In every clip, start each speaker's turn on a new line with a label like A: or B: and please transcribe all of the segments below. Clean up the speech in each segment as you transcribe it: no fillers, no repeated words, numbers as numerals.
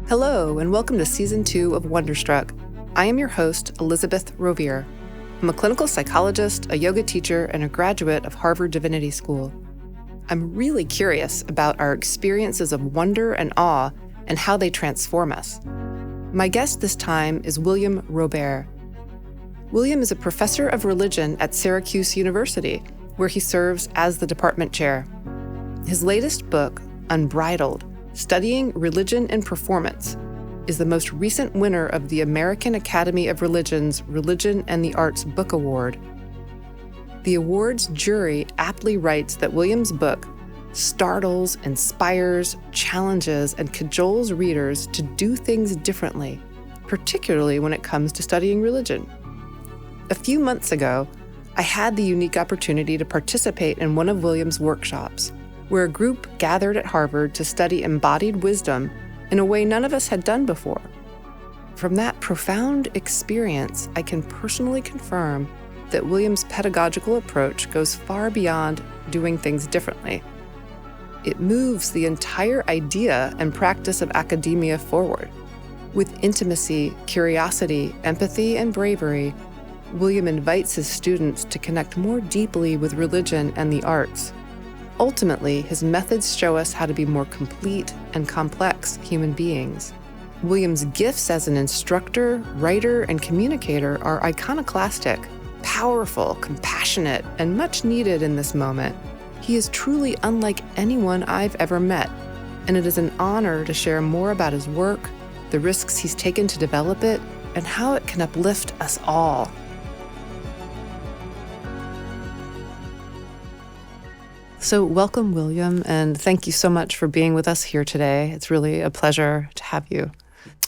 A: Hello, and welcome to Season 2 of Wonderstruck. I am your host, Elizabeth Rovere. I'm a clinical psychologist, a yoga teacher, and a graduate of Harvard Divinity School. I'm really curious about our experiences of wonder and awe and how they transform us. My guest this time is William Rovere. William is a professor of religion at Syracuse University, where he serves as the department chair. His latest book, Unbridled, Studying Religion and Performance, is the most recent winner of the American Academy of Religion's Religion and the Arts Book Award. The award's jury aptly writes that William's book startles, inspires, challenges, and cajoles readers to do things differently, particularly when it comes to studying religion. A few months ago, I had the unique opportunity to participate in one of William's workshops, where a group gathered at Harvard to study embodied wisdom in a way none of us had done before. From that profound experience, I can personally confirm that William's pedagogical approach goes far beyond doing things differently. It moves the entire idea and practice of academia forward. With intimacy, curiosity, empathy, and bravery, William invites his students to connect more deeply with religion and the arts. Ultimately, his methods show us how to be more complete and complex human beings. William's gifts as an instructor, writer, and communicator are iconoclastic, powerful, compassionate, and much needed in this moment. He is truly unlike anyone I've ever met, and it is an honor to share more about his work, the risks he's taken to develop it, and how it can uplift us all. So welcome, William, and thank you so much for being with us here today. It's really a pleasure to have you.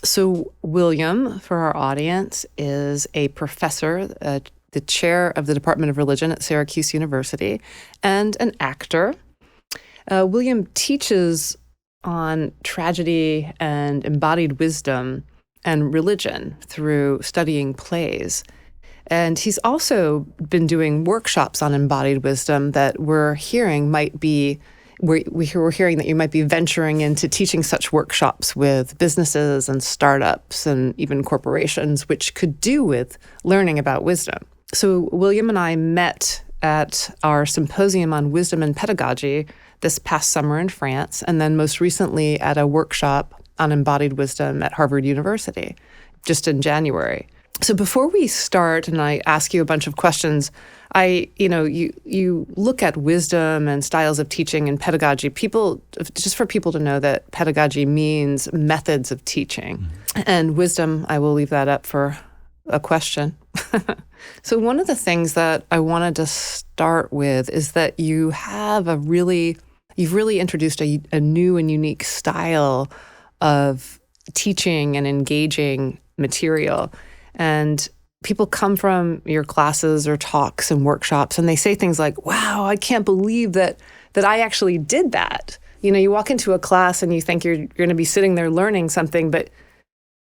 A: So William, for our audience, is a professor, the chair of the Department of Religion at Syracuse University, and an actor. William teaches on tragedy and embodied wisdom and religion through studying plays. And he's also been doing workshops on embodied wisdom that we're hearing we're hearing that you might be venturing into teaching such workshops with businesses and startups and even corporations, which could do with learning about wisdom. So William and I met at our symposium on wisdom and pedagogy this past summer in France, and then most recently at a workshop on embodied wisdom at Harvard University, just in January. So before we start and I ask you a bunch of questions, you look at wisdom and styles of teaching and pedagogy. Just for people to know that pedagogy means methods of teaching. Mm-hmm. And wisdom, I will leave that up for a question. So one of the things that I wanted to start with is that you've really introduced a new and unique style of teaching and engaging material. And people come from your classes or talks and workshops, and they say things like, wow, I can't believe that I actually did that. You know, you walk into a class and you think you're going to be sitting there learning something, but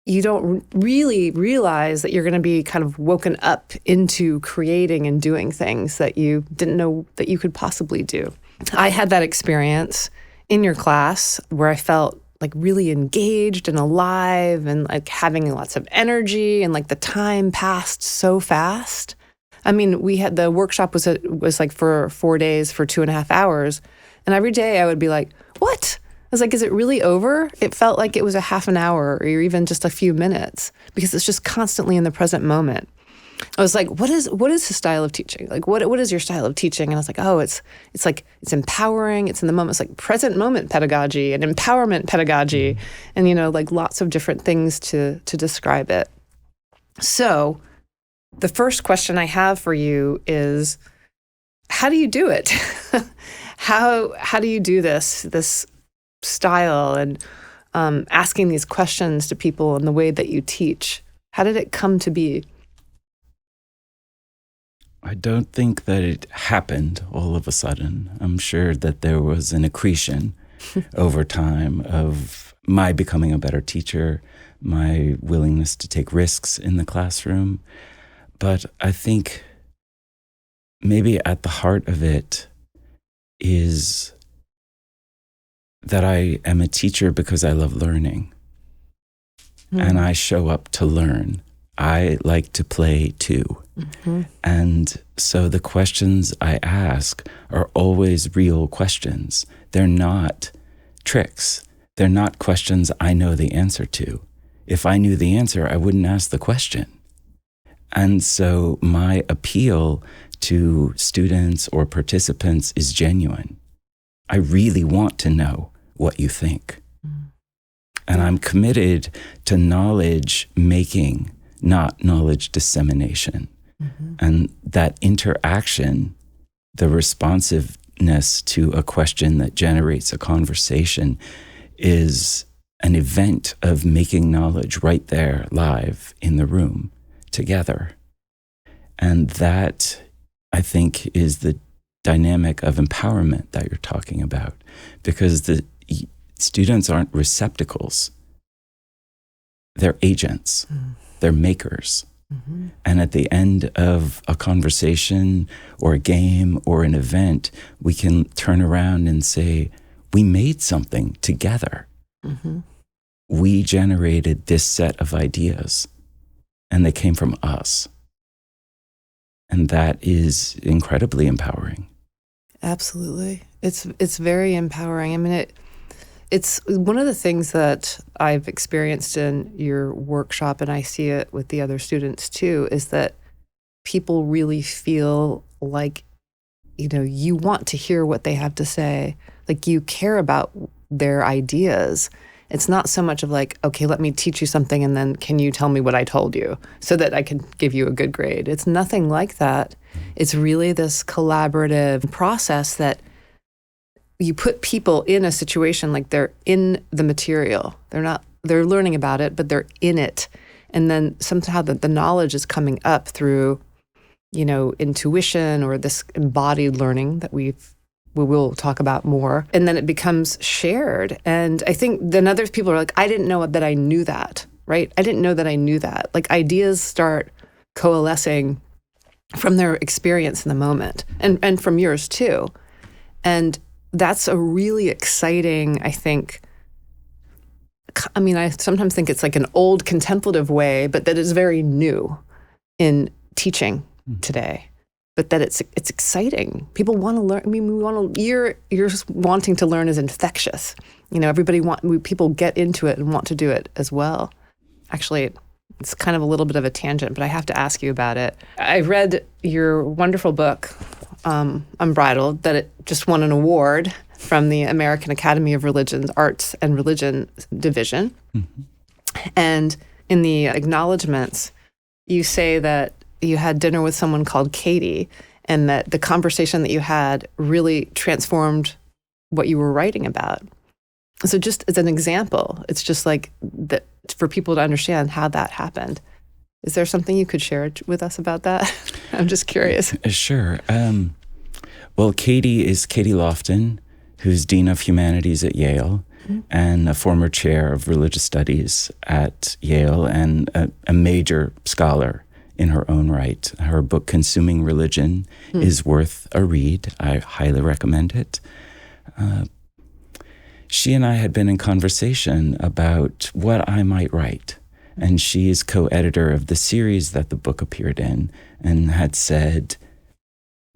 A: you don't really realize that you're going to be kind of woken up into creating and doing things that you didn't know that you could possibly do. I had that experience in your class where I felt like really engaged and alive and like having lots of energy, and like the time passed so fast. I mean, the workshop was like for 4 days for 2.5 hours. And every day I would be like, what? I was like, is it really over? It felt like it was a half an hour or even just a few minutes, because it's just constantly in the present moment. I was like, what is his style of teaching? Like, what is your style of teaching? And I was like, oh, it's empowering. It's in the moment. It's like present moment pedagogy and empowerment pedagogy, and like lots of different things to describe it. So, the first question I have for you is, how do you do it? How do you do this style and asking these questions to people in the way that you teach? How did it come to be?
B: I don't think that it happened all of a sudden. I'm sure that there was an accretion over time of my becoming a better teacher, my willingness to take risks in the classroom. But I think maybe at the heart of it is that I am a teacher because I love learning. And I show up to learn. I like to play too. And so the questions I ask are always real questions. They're not tricks. They're not questions I know the answer to. If I knew the answer, I wouldn't ask the question. And so my appeal to students or participants is genuine. I really want to know what you think. And I'm committed to knowledge making, not knowledge dissemination. And that interaction, the responsiveness to a question that generates a conversation, is an event of making knowledge right there, live in the room, together. And that, I think, is the dynamic of empowerment that you're talking about, because the students aren't receptacles. They're agents. They're makers. And at the end of a conversation or a game or an event, we can turn around and say, we made something together. We generated this set of ideas, and they came from us. And that is incredibly empowering.
A: Absolutely. It's very empowering. I mean, it's one of the things that I've experienced in your workshop, and I see it with the other students too, is that people really feel like, you want to hear what they have to say. Like, you care about their ideas. It's not so much of like, okay, let me teach you something and then can you tell me what I told you so that I can give you a good grade? It's nothing like that. It's really this collaborative process that you put people in a situation like they're in the material. They're learning about it, but they're in it. And then somehow the knowledge is coming up through, intuition or this embodied learning that we will talk about more. And then it becomes shared. And I think then other people are like, I didn't know that I knew that, right? I didn't know that I knew that. Like, ideas start coalescing from their experience in the moment and from yours too. And that's a really exciting, I think, I sometimes think it's like an old contemplative way, but that is very new in teaching today. But that it's exciting. People want to learn. I mean, you're wanting to learn is infectious. People get into it and want to do it as well. Actually, it's kind of a little bit of a tangent, but I have to ask you about it. I read your wonderful book, Unbridled, that it just won an award from the American Academy of Religions, Arts and Religion Division. And in the acknowledgments, you say that you had dinner with someone called Katie, and that the conversation that you had really transformed what you were writing about. So just as an example, it's just like that for people to understand how that happened. Is there something you could share with us about that? I'm just curious.
B: Sure. Well, Katie is Katie Lofton, who's Dean of Humanities at Yale and a former chair of religious studies at Yale and a major scholar in her own right. Her book, Consuming Religion, is worth a read. I highly recommend it. She and I had been in conversation about what I might write. And she is co-editor of the series that the book appeared in and had said,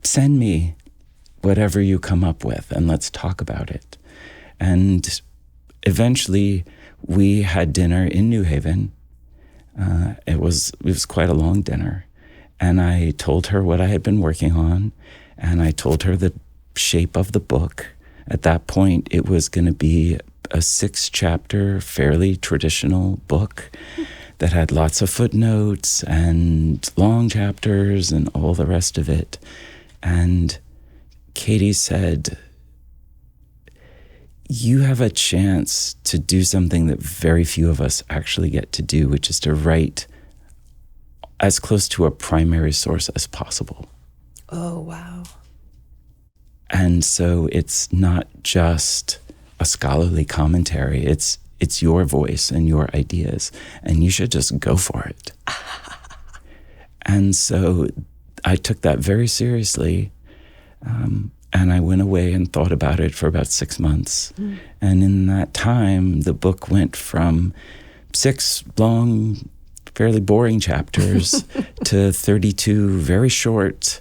B: send me whatever you come up with and let's talk about it. And eventually we had dinner in New Haven. It was quite a long dinner. And I told her what I had been working on, and I told her the shape of the book. At that point, it was going to be a 6-chapter, fairly traditional book that had lots of footnotes and long chapters and all the rest of it. And Katie said, you have a chance to do something that very few of us actually get to do, which is to write as close to a primary source as possible.
A: Oh, wow.
B: And so it's not just a scholarly commentary. It's your voice and your ideas, and you should just go for it. And so I took that very seriously. And And I went away and thought about it for about 6 months. And in that time, the book went from 6 long, fairly boring chapters to 32 very short,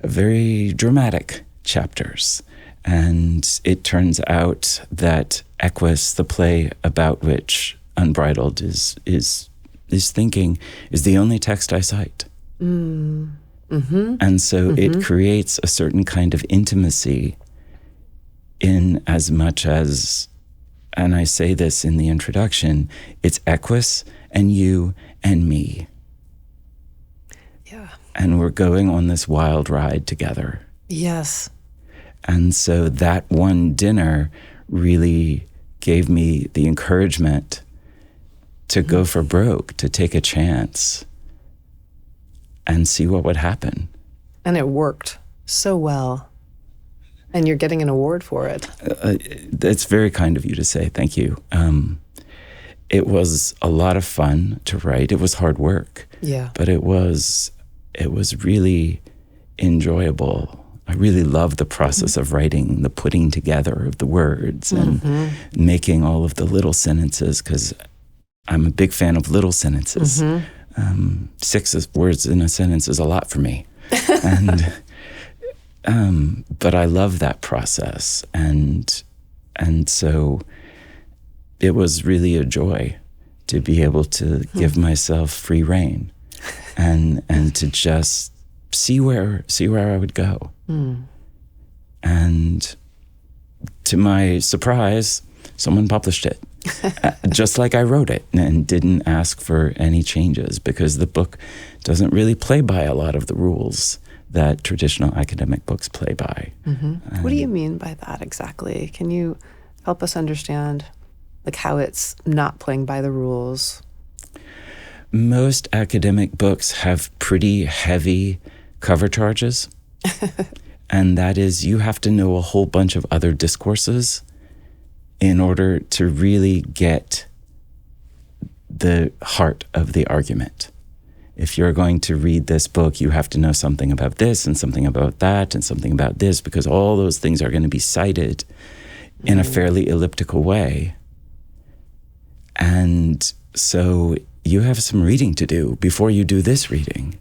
B: very dramatic chapters. And it turns out that Equus, the play about which Unbridled is thinking, is the only text I cite. And so it creates a certain kind of intimacy in as much as, and I say this in the introduction, it's Equus and you and me.
A: Yeah.
B: And we're going on this wild ride together.
A: Yes.
B: And so that one dinner really gave me the encouragement to go for broke, to take a chance and see what would happen.
A: And it worked so well. And you're getting an award for it.
B: It's very kind of you to say. Thank you. It was a lot of fun to write. It was hard work.
A: Yeah.
B: But it was really enjoyable. I really loved the process of writing, the putting together of the words and making all of the little sentences, because I'm a big fan of little sentences. 6 words in a sentence is a lot for me. And but I love that process. And so it was really a joy to be able to give myself free rein and to just see where I would go. And to my surprise, someone published it, just like I wrote it, and didn't ask for any changes, because the book doesn't really play by a lot of the rules that traditional academic books play by.
A: What do you mean by that exactly? Can you help us understand like how it's not playing by the rules?
B: Most academic books have pretty heavy cover charges. And that is, you have to know a whole bunch of other discourses in order to really get the heart of the argument. If you're going to read this book, you have to know something about this and something about that and something about this, because all those things are going to be cited in a fairly elliptical way. And so you have some reading to do before you do this reading.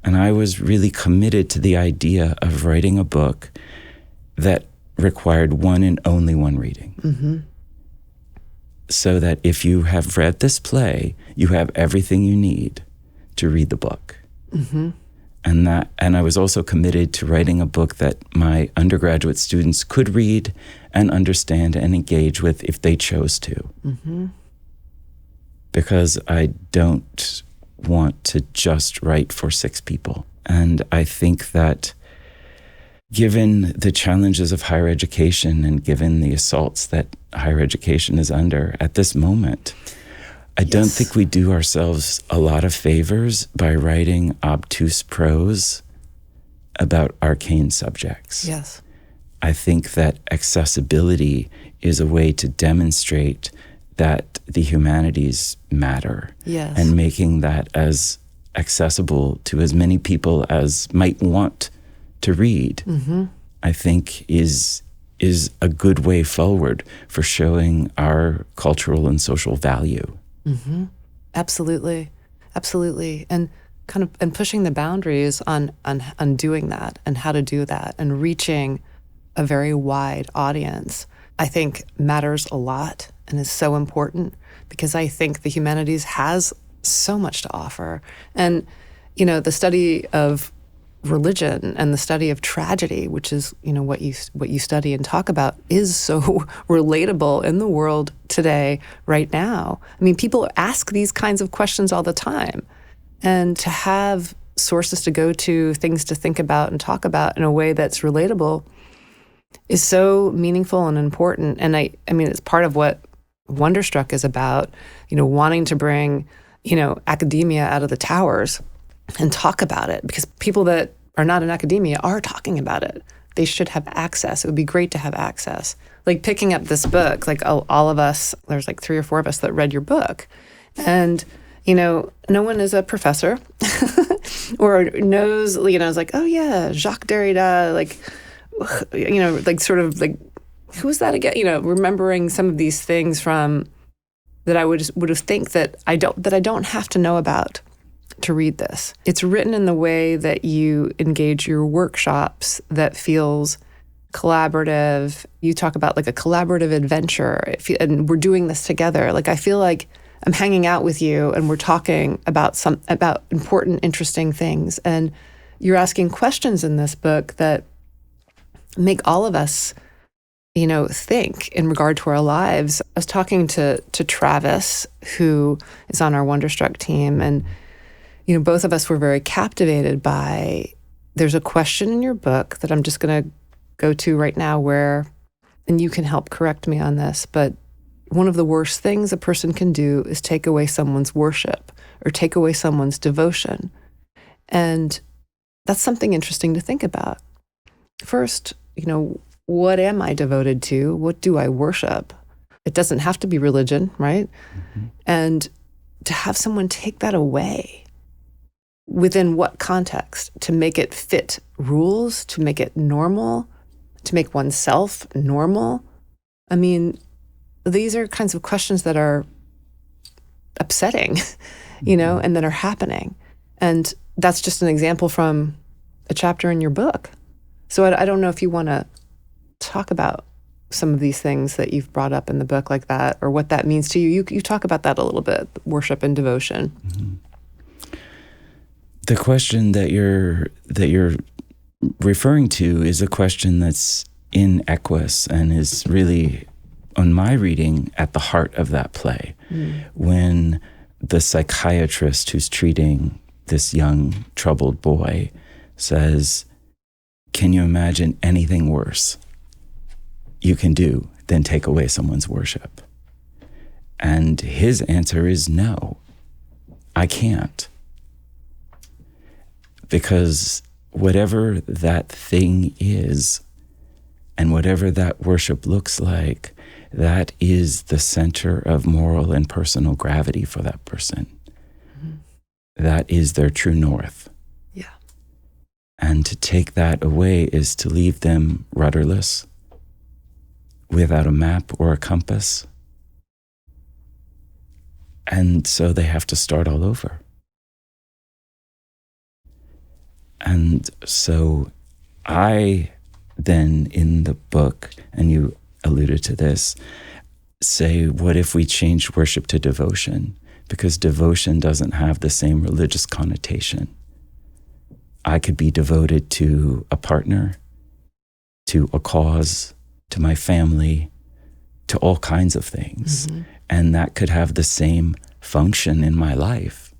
B: And I was really committed to the idea of writing a book that required one and only one reading. So that if you have read this play, you have everything you need to read the book. And I was also committed to writing a book that my undergraduate students could read and understand and engage with if they chose to. Because I don't want to just write for 6 people. And I think that given the challenges of higher education and given the assaults that higher education is under at this moment, I don't think we do ourselves a lot of favors by writing obtuse prose about arcane subjects.
A: Yes.
B: I think that accessibility is a way to demonstrate that the humanities matter.
A: Yes.
B: And making that as accessible to as many people as might want to read, I think is a good way forward for showing our cultural and social value.
A: Absolutely. Absolutely. And and pushing the boundaries on doing that and how to do that and reaching a very wide audience, I think matters a lot and is so important, because I think the humanities has so much to offer. And, the study of religion and the study of tragedy, which is, what you study and talk about, is so relatable in the world today, right now. I mean, people ask these kinds of questions all the time. And to have sources to go to, things to think about and talk about in a way that's relatable is so meaningful and important. And I mean, it's part of what Wonderstruck is about, wanting to bring, academia out of the towers and talk about it, because people that are not in academia are talking about it. They should have access. It would be great to have access. Like picking up this book, like all of us, there's like 3 or 4 of us that read your book. And, no one is a professor or knows, is like, oh yeah, Jacques Derrida, like, like sort of like, who's that again? Remembering some of these things from that I would have think that I don't have to know about to read this. It's written in the way that you engage your workshops that feels collaborative. You talk about like a collaborative adventure, and we're doing this together. Like I feel like I'm hanging out with you and we're talking about important, interesting things. And you're asking questions in this book that make all of us, think in regard to our lives. I was talking to Travis, who is on our Wonderstruck team, and both of us were very captivated by, there's a question in your book that I'm just going to go to right now where, and you can help correct me on this, but one of the worst things a person can do is take away someone's worship or take away someone's devotion. And that's something interesting to think about. First, what am I devoted to? What do I worship? It doesn't have to be religion, right? Mm-hmm. And to have someone take that away, within what context? To make it fit rules, to make it normal, to make oneself normal? I mean, these are kinds of questions that are upsetting, and that are happening. And that's just an example from a chapter in your book. So I don't know if you want to talk about some of these things that you've brought up in the book like that, or what that means to you. You talk about that a little bit, worship and devotion.
B: Mm-hmm. The question that you're referring to is a question that's in Equus and is really, on my reading, at the heart of that play. Mm. When the psychiatrist who's treating this young troubled boy says, "Can you imagine anything worse you can do than take away someone's worship?" And his answer is no, I can't. Because whatever that thing is, and whatever that worship looks like, that is the center of moral and personal gravity for that person. Mm-hmm. That is their true north.
A: Yeah.
B: And to take that away is to leave them rudderless, without a map or a compass. And so they have to start all over. And so I then, in the book, and you alluded to this, say, what if we changed worship to devotion? Because devotion doesn't have the same religious connotation. I could be devoted to a partner, to a cause, to my family, to all kinds of things. Mm-hmm. And that could have the same function in my life.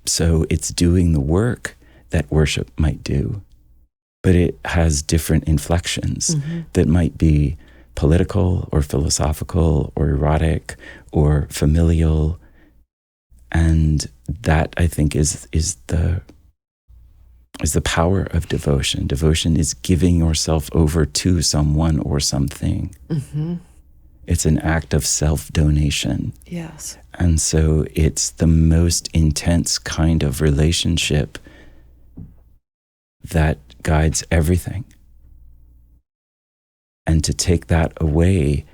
B: So it's doing the work that worship might do, but it has different inflections that might be political or philosophical or erotic or familial. And that, I think, is the power of devotion. Devotion is giving yourself over to someone or something. Mm-hmm. It's an act of self-donation.
A: Yes.
B: And so it's the most intense kind of relationship that guides everything. And to take that away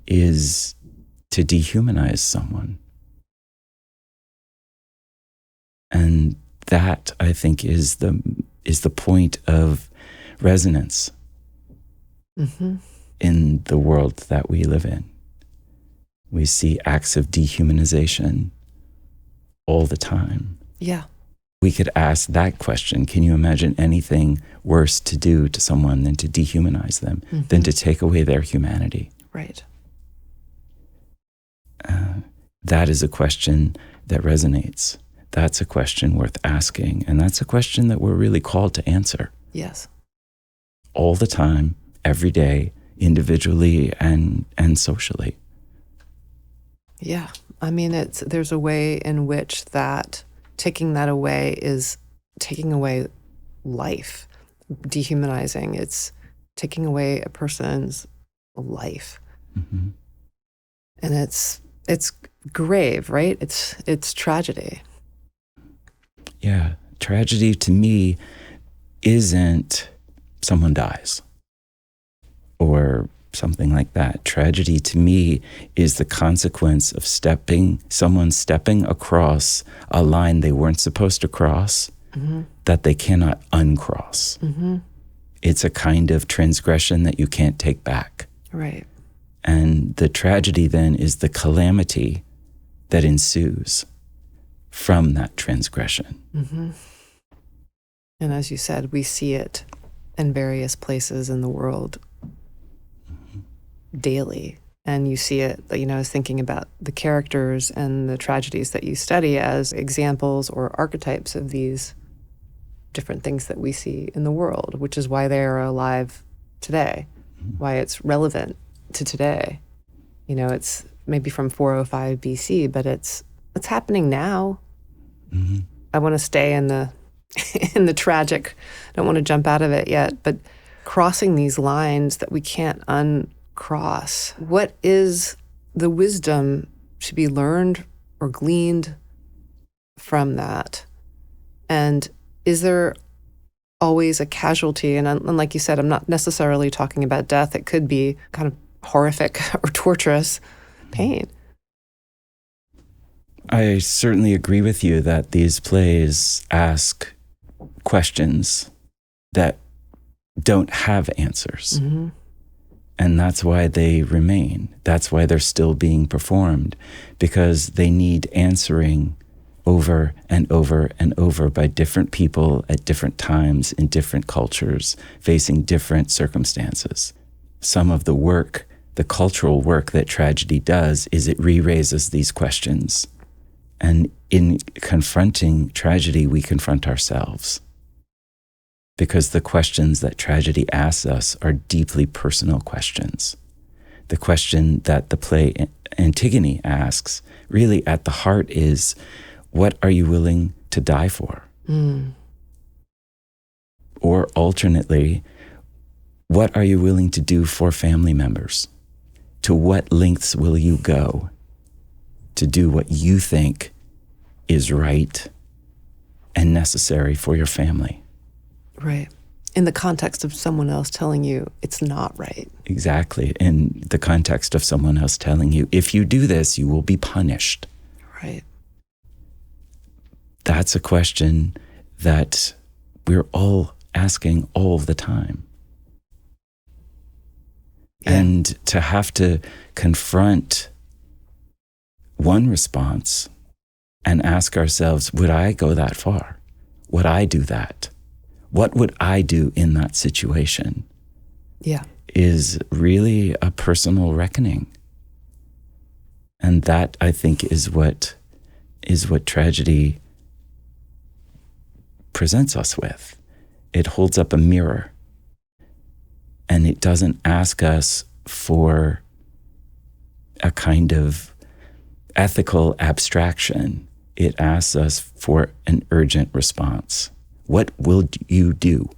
B: is to dehumanize someone. And that, I think, is the point of resonance in the world that we live in. We see acts of dehumanization all the time.
A: Yeah.
B: We could ask that question: can you imagine anything worse to do to someone than to dehumanize them, than to take away their humanity?
A: Right.
B: That is a question that resonates. That's a question worth asking. And that's a question that we're really called to answer.
A: Yes.
B: All the time, every day, individually and socially.
A: Yeah. I mean, there's a way in which that taking that away is taking away life, dehumanizing. It's taking away a person's life. Mm-hmm. And it's grave, right? It's tragedy.
B: Yeah. Tragedy to me isn't someone dies. or something like that. Tragedy to me is the consequence of someone stepping across a line they weren't supposed to cross, that they cannot uncross. It's a kind of transgression that you can't take back.
A: Right.
B: And the tragedy then is the calamity that ensues from that transgression.
A: And as you said, we see it in various places in the world daily. And you see it, I was thinking about the characters and the tragedies that you study as examples or archetypes of these different things that we see in the world, which is why they are alive today, why it's relevant to today. It's maybe from 405 BC, but it's happening now. I want to stay in the in the tragic. I don't want to jump out of it yet, but crossing these lines that we can't uncross. What is the wisdom to be learned or gleaned from that? And is there always a casualty? And like you said, I'm not necessarily talking about death. It could be kind of horrific or torturous pain.
B: I certainly agree with you that these plays ask questions that don't have answers. And that's why they remain. That's why they're still being performed, because they need answering over and over and over by different people at different times in different cultures, facing different circumstances. Some of the work, the cultural work that tragedy does, is it re-raises these questions. And in confronting tragedy, we confront ourselves. Because the questions that tragedy asks us are deeply personal questions. The question that the play Antigone asks, really at the heart, is, what are you willing to die for? Or alternately, what are you willing to do for family members? To what lengths will you go to do what you think is right and necessary for your family?
A: Right. In the context of someone else telling you it's not right.
B: Exactly. In the context of someone else telling you, if you do this, you will be punished.
A: Right.
B: That's a question that we're all asking all the time. Yeah. And to have to confront one response and ask ourselves, would I go that far? Would I do that? What would I do in that situation?
A: Yeah.
B: Is really a personal reckoning. And that, I think, is what tragedy presents us with. It holds up a mirror, and it doesn't ask us for a kind of ethical abstraction. It asks us for an urgent response. What will you do?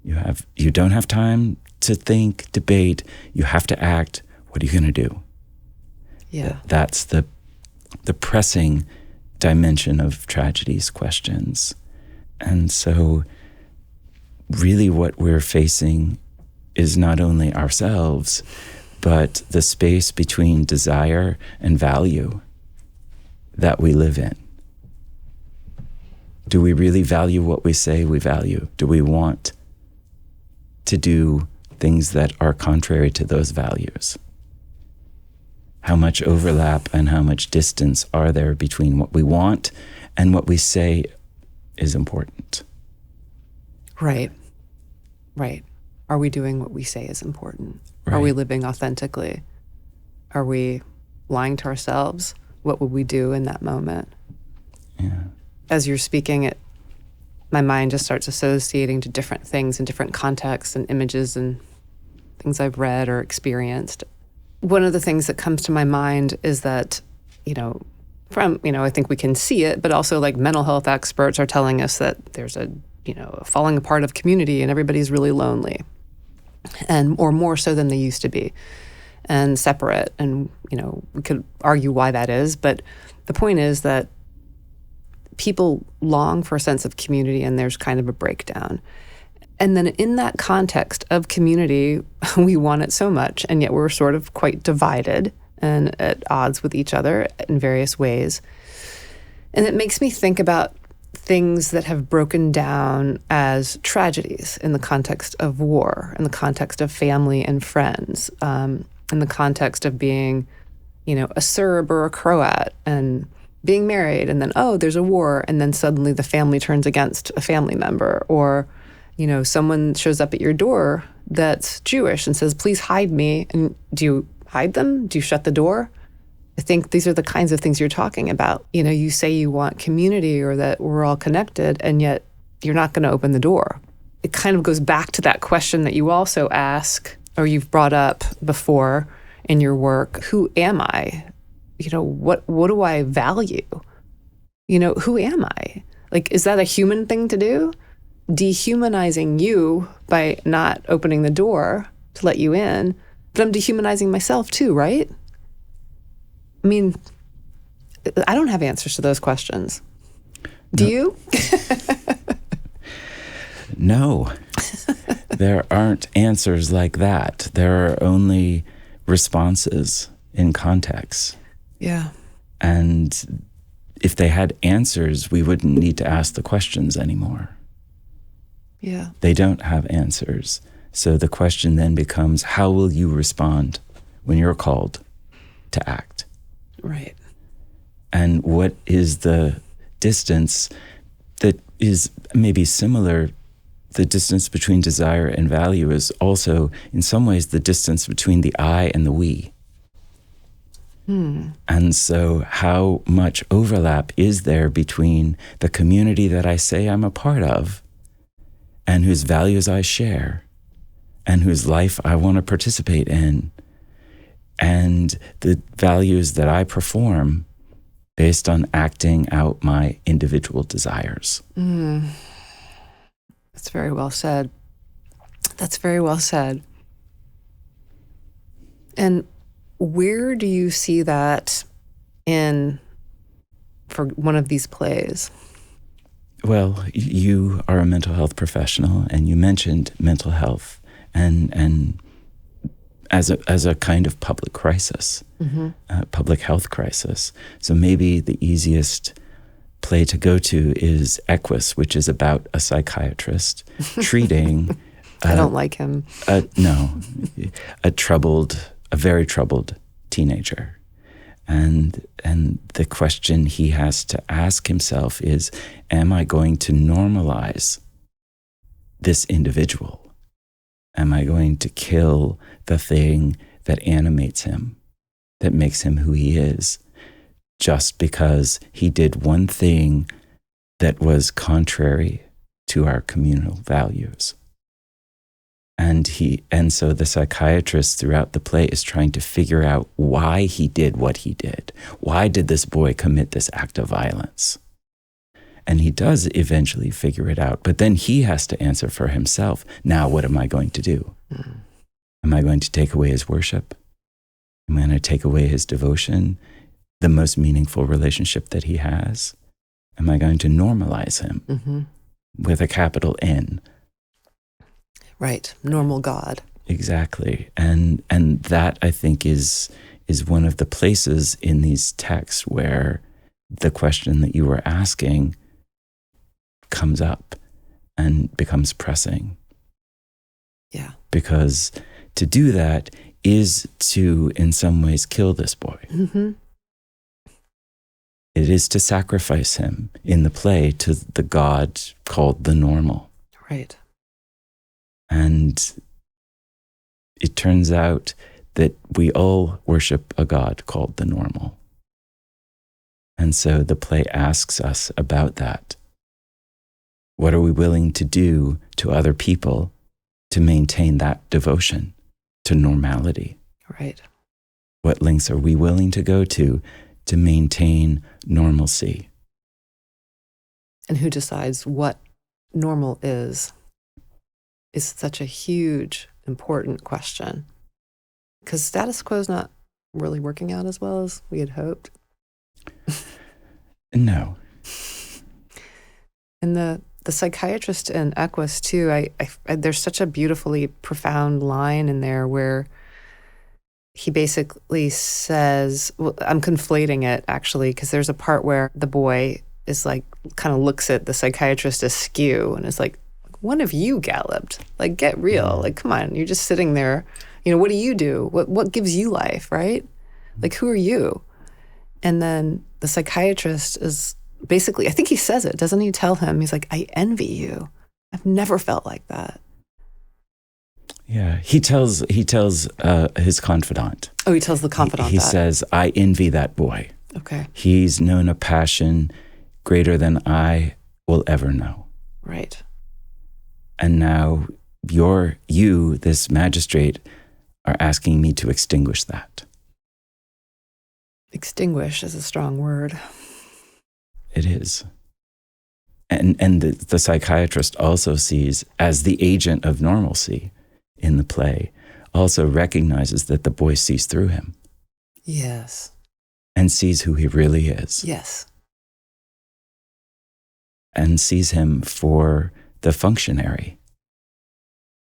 B: You don't have time to think, debate. You have to act. What are you going to do?
A: Yeah.
B: That's the pressing dimension of tragedy's questions. And so really what we're facing is not only ourselves, but the space between desire and value that we live in. Do we really value what we say we value? Do we want to do things that are contrary to those values? How much overlap and how much distance are there between what we want and what we say is important?
A: Right. Right. Are we doing what we say is important?
B: Right.
A: Are we living authentically? Are we lying to ourselves? What would we do in that moment?
B: Yeah.
A: As you're speaking, my mind just starts associating to different things in different contexts and images and things I've read or experienced. One of the things that comes to my mind is that, I think we can see it, but also like mental health experts are telling us that there's a falling apart of community and everybody's really lonely, or more so than they used to be, and separate. And, we could argue why that is, but the point is that people long for a sense of community, and there's kind of a breakdown. And then in that context of community, we want it so much, and yet we're sort of quite divided and at odds with each other in various ways. And it makes me think about things that have broken down as tragedies in the context of war, in the context of family and friends, in the context of being, a Serb or a Croat and being married, and then, oh, there's a war, and then suddenly the family turns against a family member, or someone shows up at your door that's Jewish and says, please hide me. And do you hide them? Do you shut the door? I think these are the kinds of things you're talking about. You say you want community or that we're all connected, and yet you're not going to open the door. It kind of goes back to that question that you also ask, or you've brought up before in your work. Who am I? What do I value? Who am I? Like, is that a human thing to do? Dehumanizing you by not opening the door to let you in, but I'm dehumanizing myself too, right? I mean, I don't have answers to those questions. Do you?
B: No. There aren't answers like that. There are only responses in context.
A: Yeah.
B: And if they had answers, we wouldn't need to ask the questions anymore.
A: Yeah.
B: They don't have answers. So the question then becomes, how will you respond when you're called to act?
A: Right.
B: And what is the distance that is maybe similar? The distance between desire and value is also, in some ways, the distance between the I and the we. And so how much overlap is there between the community that I say I'm a part of and whose values I share and whose life I want to participate in, and the values that I perform based on acting out my individual desires.
A: That's very well said. That's very well said. And where do you see that for one of these plays?
B: Well, you are a mental health professional, and you mentioned mental health and as a kind of public crisis, public health crisis. So maybe the easiest play to go to is Equus, which is about a psychiatrist treating.
A: I don't like him.
B: A very troubled teenager. And the question he has to ask himself is, am I going to normalize this individual? Am I going to kill the thing that animates him, that makes him who he is, just because he did one thing that was contrary to our communal values? And so the psychiatrist throughout the play is trying to figure out why he did what he did. Why did this boy commit this act of violence? And he does eventually figure it out, but then he has to answer for himself. Now, what am I going to do? Am I going to take away his worship? Am I going to take away his devotion, the most meaningful relationship that he has? Am I going to normalize him with a capital N?
A: Right. Normal God.
B: Exactly. And that, I think, is one of the places in these texts where the question that you were asking comes up and becomes pressing.
A: Yeah.
B: Because to do that is to, in some ways, kill this boy. It is to sacrifice him in the play to the God called the normal.
A: Right.
B: And it turns out that we all worship a God called the normal. And so the play asks us about that. What are we willing to do to other people to maintain that devotion to normality?
A: Right.
B: What lengths are we willing to go to maintain normalcy?
A: And who decides what normal is such a huge, important question. Because status quo is not really working out as well as we had hoped.
B: No.
A: And the The psychiatrist in Equus too, there's such a beautifully profound line in there where he basically says, well, I'm conflating it actually, because there's a part where the boy is like, kind of looks at the psychiatrist askew and is like, one of you galloped, like, get real. Like, come on, you're just sitting there. What do you do? What gives you life, right? Like, who are you? And then the psychiatrist is basically, I think he says it, doesn't he tell him? He's like, I envy you. I've never felt like that.
B: Yeah, he tells his confidant.
A: Oh, he tells the confidant
B: he
A: that.
B: says, I envy that boy.
A: Okay.
B: He's known a passion greater than I will ever know.
A: Right.
B: And now you, this magistrate, are asking me to extinguish that.
A: Extinguish is a strong word.
B: It is. And the psychiatrist also sees, as the agent of normalcy in the play, also recognizes that the boy sees through him.
A: Yes.
B: And sees who he really is.
A: Yes.
B: And sees him for the functionary.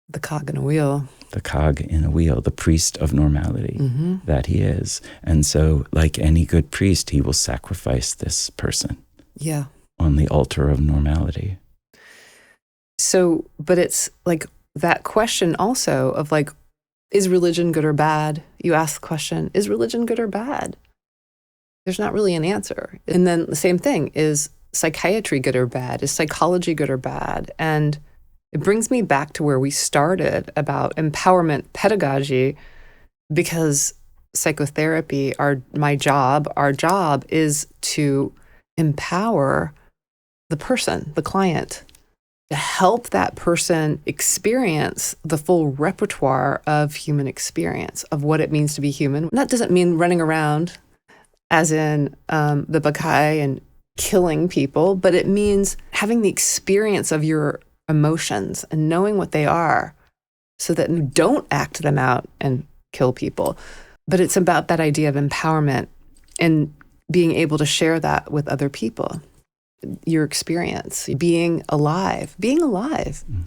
A: The cog in a wheel.
B: The cog in a wheel, the priest of normality that he is. And so, like any good priest, he will sacrifice this person.
A: Yeah.
B: On the altar of normality.
A: So, but it's like that question also of like, is religion good or bad? You ask the question, is religion good or bad? There's not really an answer. And then the same thing, is psychiatry good or bad? Is psychology good or bad? And it brings me back to where we started about empowerment pedagogy, because psychotherapy, our job is to empower the person, the client, to help that person experience the full repertoire of human experience, of what it means to be human. And that doesn't mean running around as in the Bacchae and killing people, but it means having the experience of your emotions and knowing what they are so that you don't act them out and kill people. But it's about that idea of empowerment and being able to share that with other people, your experience, being alive,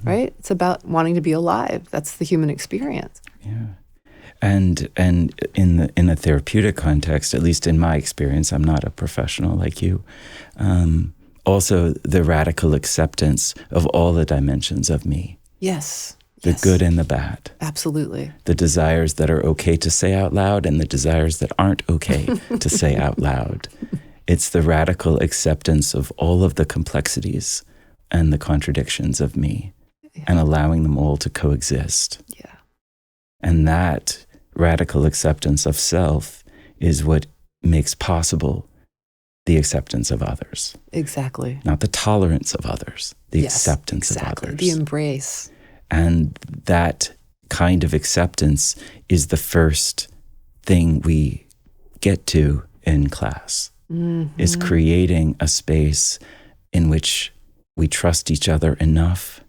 A: right? It's about wanting to be alive. That's the human experience.
B: Yeah. And in a therapeutic context, at least in my experience, I'm not a professional like you, also the radical acceptance of all the dimensions of me.
A: Yes.
B: The good and the bad.
A: Absolutely.
B: The desires that are okay to say out loud and the desires that aren't okay to say out loud. It's the radical acceptance of all of the complexities and the contradictions of me, and allowing them all to coexist.
A: Yeah.
B: And that radical acceptance of self is what makes possible the acceptance of others.
A: Exactly.
B: Not the tolerance of others, the acceptance of others.
A: The embrace.
B: And that kind of acceptance is the first thing we get to in class, is creating a space in which we trust each other enough.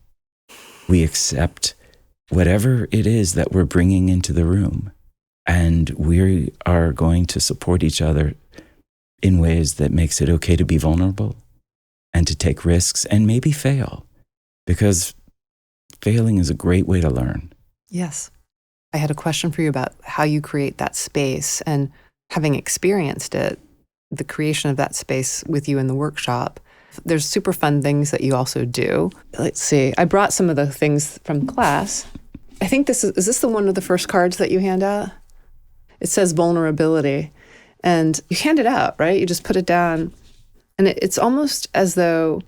B: We accept whatever it is that we're bringing into the room, and we are going to support each other in ways that makes it okay to be vulnerable and to take risks and maybe fail, because failing is a great way to learn.
A: Yes. I had a question for you about how you create that space, and having experienced it, the creation of that space with you in the workshop. There's super fun things that you also do. Let's see. I brought some of the things from class. I think this is this the one of the first cards that you hand out? It says vulnerability, and you hand it out, right? You just put it down, and it's almost as though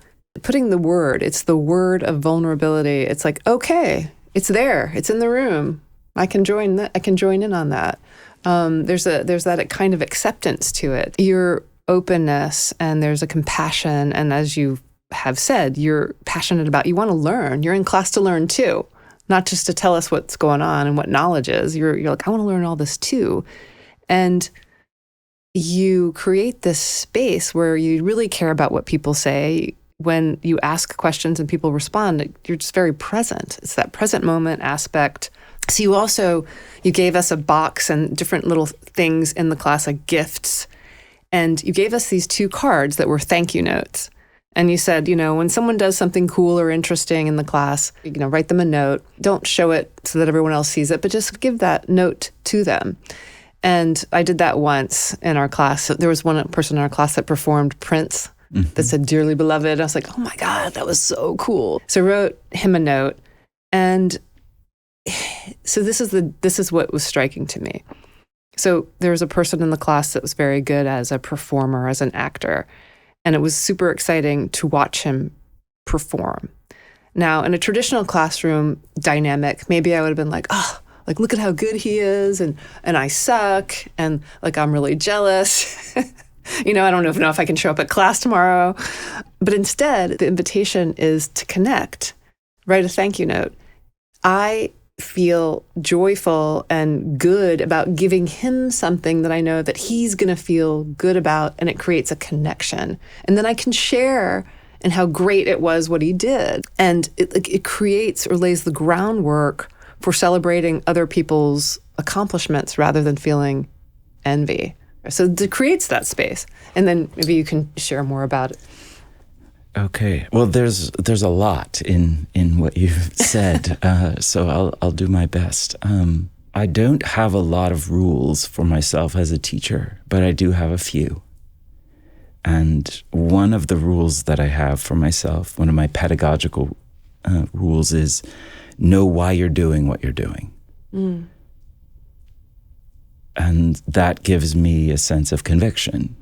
A: putting the word, it's the word of vulnerability. It's like, okay, it's there. It's in the room. I can join that. I can join in on that. There's that kind of acceptance to it. Your openness, and there's a compassion. And as you have said, you're passionate about, you want to learn. You're in class to learn too, not just to tell us what's going on and what knowledge is. You're like, I want to learn all this too. And you create this space where you really care about what people say. When you ask questions and people respond, you're just very present. It's that present moment aspect. So you gave us a box and different little things in the class, like gifts. And you gave us these 2 cards that were thank you notes. And you said, when someone does something cool or interesting in the class, write them a note. Don't show it so that everyone else sees it, but just give that note to them. And I did that once in our class. There was one person in our class that performed Prince that said, "Dearly beloved." I was like, oh my God, that was so cool. So I wrote him a note. And so this is what was striking to me. So there was a person in the class that was very good as a performer, as an actor. And it was super exciting to watch him perform. Now, in a traditional classroom dynamic, maybe I would have been like, oh, like, look at how good he is, and I suck, and like, I'm really jealous. I don't know if I can show up at class tomorrow. But instead, the invitation is to connect, write a thank you note. I feel joyful and good about giving him something that I know that he's going to feel good about, and it creates a connection. And then I can share in how great it was what he did. And it creates or lays the groundwork for celebrating other people's accomplishments rather than feeling envy. So it creates that space. And then maybe you can share more about it.
B: Okay. Well, there's a lot in what you've said, so I'll do my best. I don't have a lot of rules for myself as a teacher, but I do have a few. And one of the rules that I have for myself, one of my pedagogical rules, is know why you're doing what you're doing. Mm. And that gives me a sense of conviction.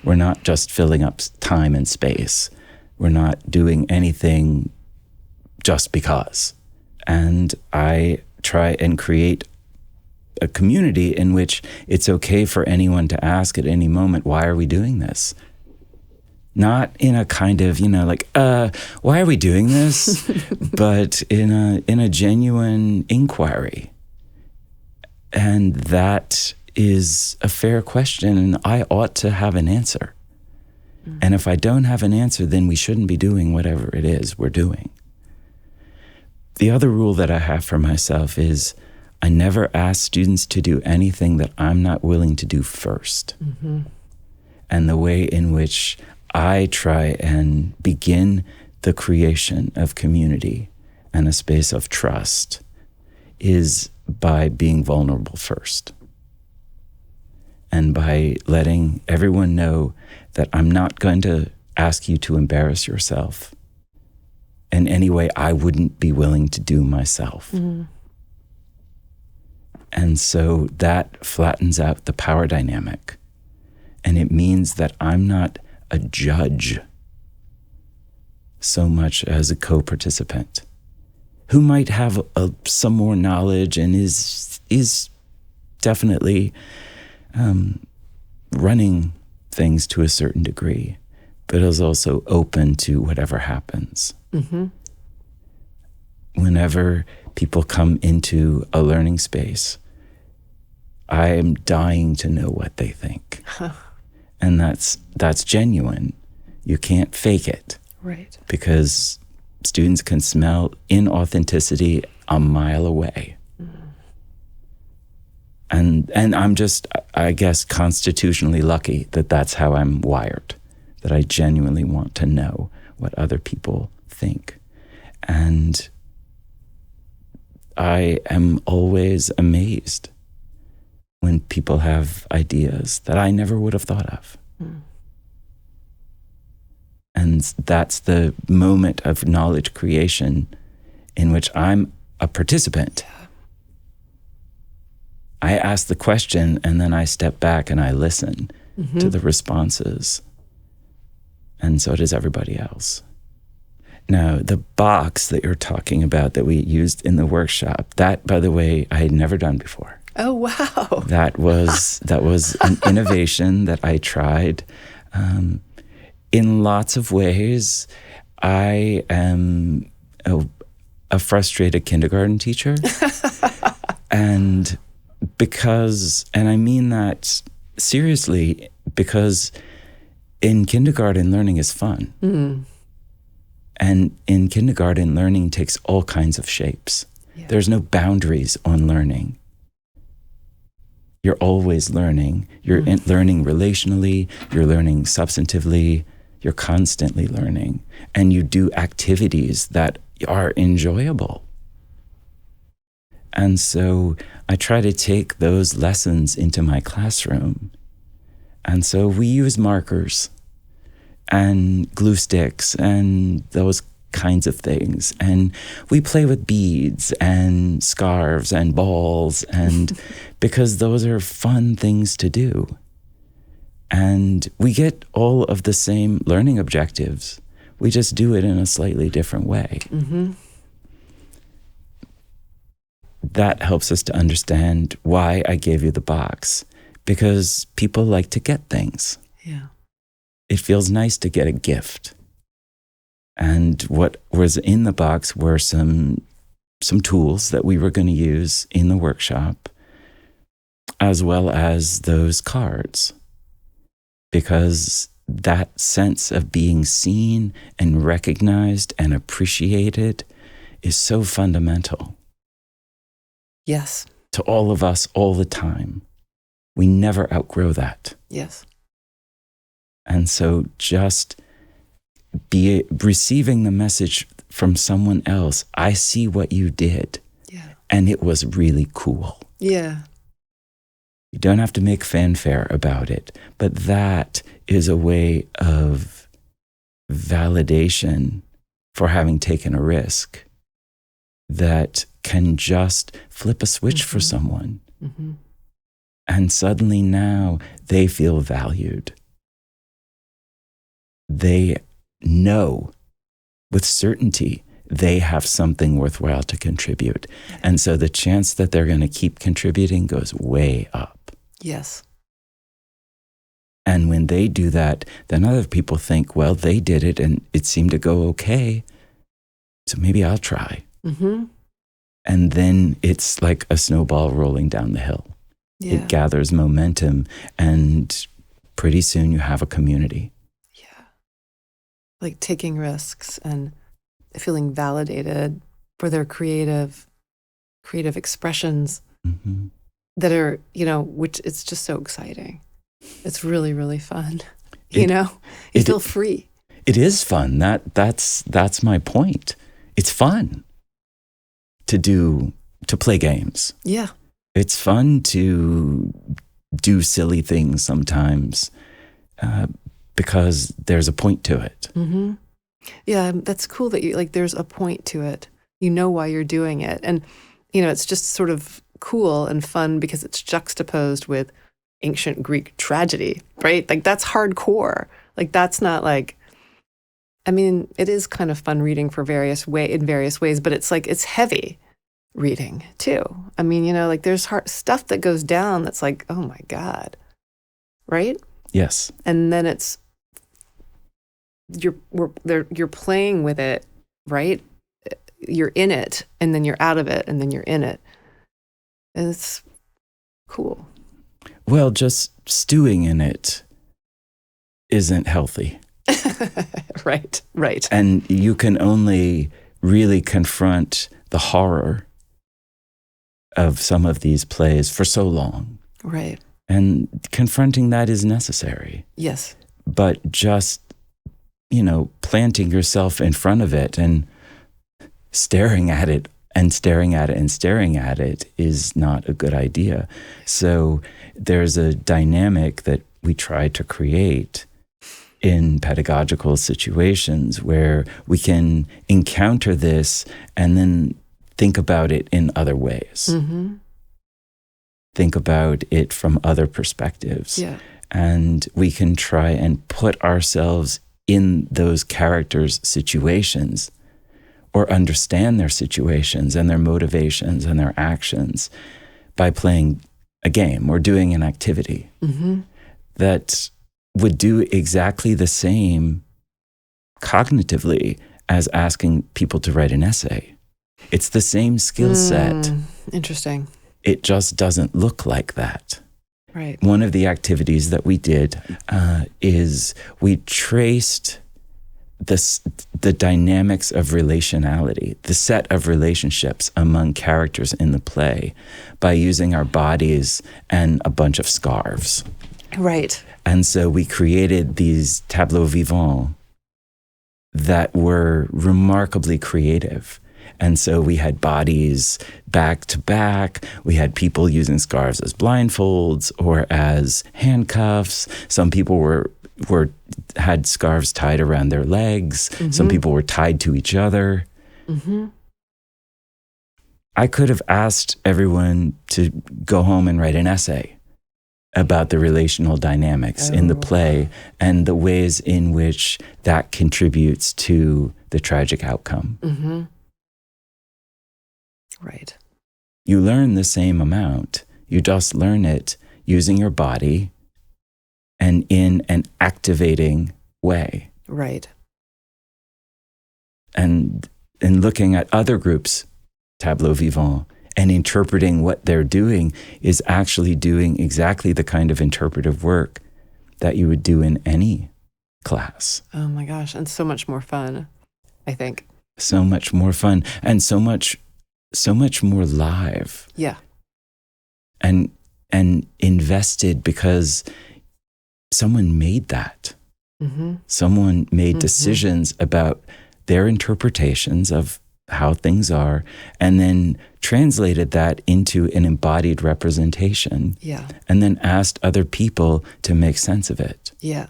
B: We're not just filling up time and space. We're not doing anything just because. And I try and create a community in which it's okay for anyone to ask at any moment, why are we doing this? Not in a kind of, why are we doing this? But in a genuine inquiry. And that is a fair question, and I ought to have an answer. And if I don't have an answer, then we shouldn't be doing whatever it is we're doing. The other rule that I have for myself is I never ask students to do anything that I'm not willing to do first. Mm-hmm. And the way in which I try and begin the creation of community and a space of trust is by being vulnerable first. And by letting everyone know that I'm not going to ask you to embarrass yourself in any way I wouldn't be willing to do myself. Mm. And so that flattens out the power dynamic. And it means that I'm not a judge so much as a co-participant who might have some more knowledge and is definitely running things to a certain degree, but is also open to whatever happens. Mm-hmm. Whenever people come into a learning space, I am dying to know what they think. Huh. And that's genuine. You can't fake it.
A: Right.
B: Because students can smell inauthenticity a mile away. And I'm just, I guess, constitutionally lucky that that's how I'm wired, that I genuinely want to know what other people think. And I am always amazed when people have ideas that I never would have thought of. Mm. And that's the moment of knowledge creation in which I'm a participant. I ask the question, and then I step back and I listen to the responses. And so does everybody else. Now, the box that you're talking about that we used in the workshop, that, by the way, I had never done before.
A: Oh, wow.
B: That was an innovation that I tried. In lots of ways, I am a frustrated kindergarten teacher. And I mean that seriously, because in kindergarten, learning is fun. Mm. And in kindergarten, learning takes all kinds of shapes. Yeah. There's no boundaries on learning. You're always learning. You're learning relationally, you're learning substantively, You're constantly learning, and you do activities that are enjoyable. And so I try to take those lessons into my classroom. And so we use markers and glue sticks and those kinds of things. And we play with beads and scarves and balls, and because those are fun things to do. And we get all of the same learning objectives. We just do it in a slightly different way.
A: Mm-hmm.
B: That helps us to understand why I gave you the box, because people like to get things.
A: Yeah.
B: It feels nice to get a gift. And what was in the box were some tools that we were going to use in the workshop, as well as those cards. Because that sense of being seen and recognized and appreciated is so fundamental.
A: Yes.
B: To all of us all the time. We never outgrow that.
A: Yes.
B: And so just be receiving the message from someone else, I see what you did.
A: Yeah.
B: And it was really cool.
A: Yeah.
B: You don't have to make fanfare about it, but that is a way of validation for having taken a risk that can just flip a switch for someone.
A: Mm-hmm.
B: And suddenly now they feel valued. They know with certainty they have something worthwhile to contribute. And so the chance that they're going to keep contributing goes way up.
A: Yes.
B: And when they do that, then other people think, well, they did it and it seemed to go okay, so maybe I'll try.
A: Mm-hmm.
B: And then it's like a snowball rolling down the hill.
A: Yeah.
B: It gathers momentum, and pretty soon you have a community.
A: Yeah. Like taking risks and feeling validated for their creative expressions
B: Mm-hmm.
A: that are, which it's just so exciting. It's really, really fun. You feel free.
B: It is fun. That's my point. It's fun to play games.
A: Yeah.
B: It's fun to do silly things sometimes because there's a point to it.
A: Mm-hmm. Yeah, that's cool that you there's a point to it. You know why you're doing it. And, it's just sort of cool and fun because it's juxtaposed with ancient Greek tragedy, right? That's hardcore. That's not it is kind of fun reading in various ways, but it's heavy reading too. There's hard stuff that goes down that's oh my God, right?
B: Yes.
A: And then it's you're playing with it, right? You're in it, and then you're out of it, and then you're in it. And it's cool.
B: Well, just stewing in it isn't healthy.
A: Right.
B: And you can only really confront the horror of some of these plays for so long.
A: Right.
B: And confronting that is necessary.
A: Yes.
B: But just, planting yourself in front of it and staring at it and staring at it and staring at it is not a good idea. So there's a dynamic that we try to create in pedagogical situations where we can encounter this and then think about it in other ways.
A: Mm-hmm.
B: Think about it from other perspectives.
A: Yeah.
B: And we can try and put ourselves in those characters' situations or understand their situations and their motivations and their actions by playing a game or doing an activity that would do exactly the same cognitively as asking people to write an essay. It's the same skill set.
A: Interesting.
B: It just doesn't look like that.
A: Right.
B: One of the activities that we did is we traced the dynamics of relationality, the set of relationships among characters in the play by using our bodies and a bunch of scarves.
A: Right.
B: And so we created these tableaux vivants that were remarkably creative. And so we had bodies back to back. We had people using scarves as blindfolds or as handcuffs. Some people had scarves tied around their legs. Mm-hmm. Some people were tied to each other. Mm-hmm. I could have asked everyone to go home and write an essay about the relational dynamics in the play and the ways in which that contributes to the tragic outcome.
A: Mm-hmm. Right.
B: You learn the same amount. You just learn it using your body and in an activating way.
A: Right.
B: And in looking at other groups' tableau vivant and interpreting what they're doing is actually doing exactly the kind of interpretive work that you would do in any class.
A: Oh my gosh. And so much more fun, I think.
B: So much more fun and so much more live.
A: Yeah.
B: And invested because someone made that. Mm-hmm. Someone made decisions about their interpretations of how things are and then translated that into an embodied representation.
A: Yeah.
B: And then asked other people to make sense of it.
A: Yeah.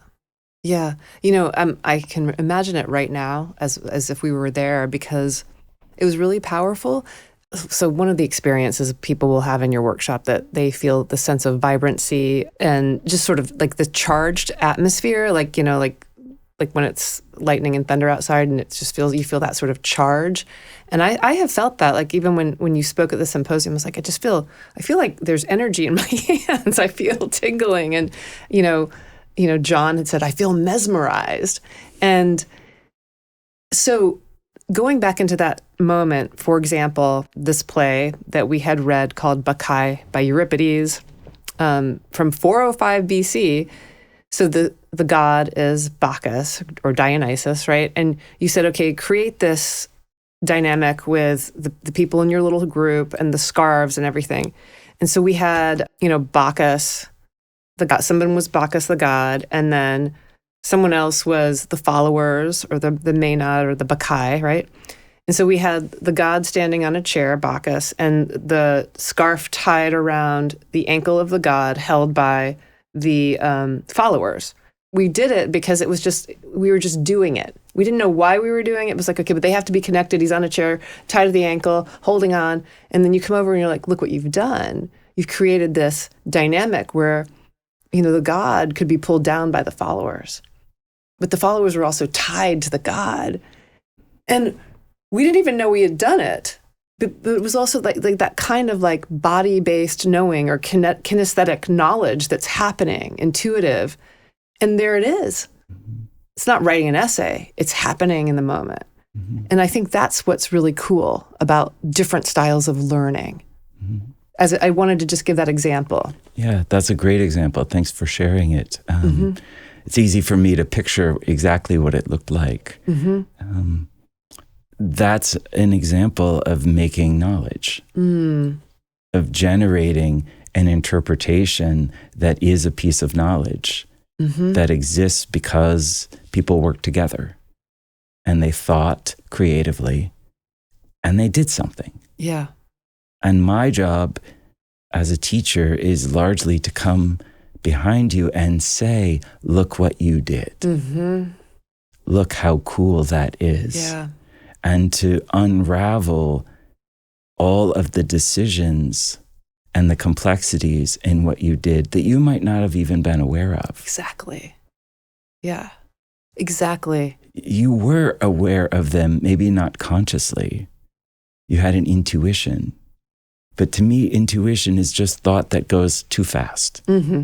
A: Yeah. I can imagine it right now as if we were there because it was really powerful. So one of the experiences people will have in your workshop that they feel the sense of vibrancy and just sort of like the charged atmosphere, like when it's lightning and thunder outside and it just you feel that sort of charge. And I have felt that, like even when you spoke at the symposium, I was like, I feel like there's energy in my hands. I feel tingling. And, John had said, I feel mesmerized. And so going back into that moment, for example, this play that we had read called Bacchae by Euripides from 405 BC. So the god is Bacchus or Dionysus, right? And you said, okay, create this dynamic with the people in your little group and the scarves and everything. And so we had, Bacchus, the god. Someone was Bacchus the god, and then someone else was the followers or the Maenad or the Bacchae, right? And so we had the god standing on a chair, Bacchus, and the scarf tied around the ankle of the god held by the followers. We did it because we were just doing it. We didn't know why we were doing it. It was like, okay, but they have to be connected. He's on a chair, tied to the ankle, holding on. And then you come over and you're like, look what you've done. You've created this dynamic where, the god could be pulled down by the followers. But the followers were also tied to the god. And we didn't even know we had done it. But it was also like that kind of like body-based knowing or kinesthetic knowledge that's happening, intuitive. And there it is. It's not writing an essay. It's happening in the moment. Mm-hmm. And I think that's what's really cool about different styles of learning. Mm-hmm. As I wanted to just give that example.
B: Yeah, that's a great example. Thanks for sharing it. It's easy for me to picture exactly what it looked like. Mm-hmm. That's an example of making knowledge, of generating an interpretation that is a piece of knowledge that exists because people work together and they thought creatively and they did something.
A: Yeah.
B: And my job as a teacher is largely to come behind you and say, look what you did. Mm-hmm. Look how cool that is.
A: Yeah.
B: And to unravel all of the decisions and the complexities in what you did that you might not have even been aware of.
A: Exactly. Yeah, exactly.
B: You were aware of them, maybe not consciously. You had an intuition. But to me, intuition is just thought that goes too fast. Mm-hmm.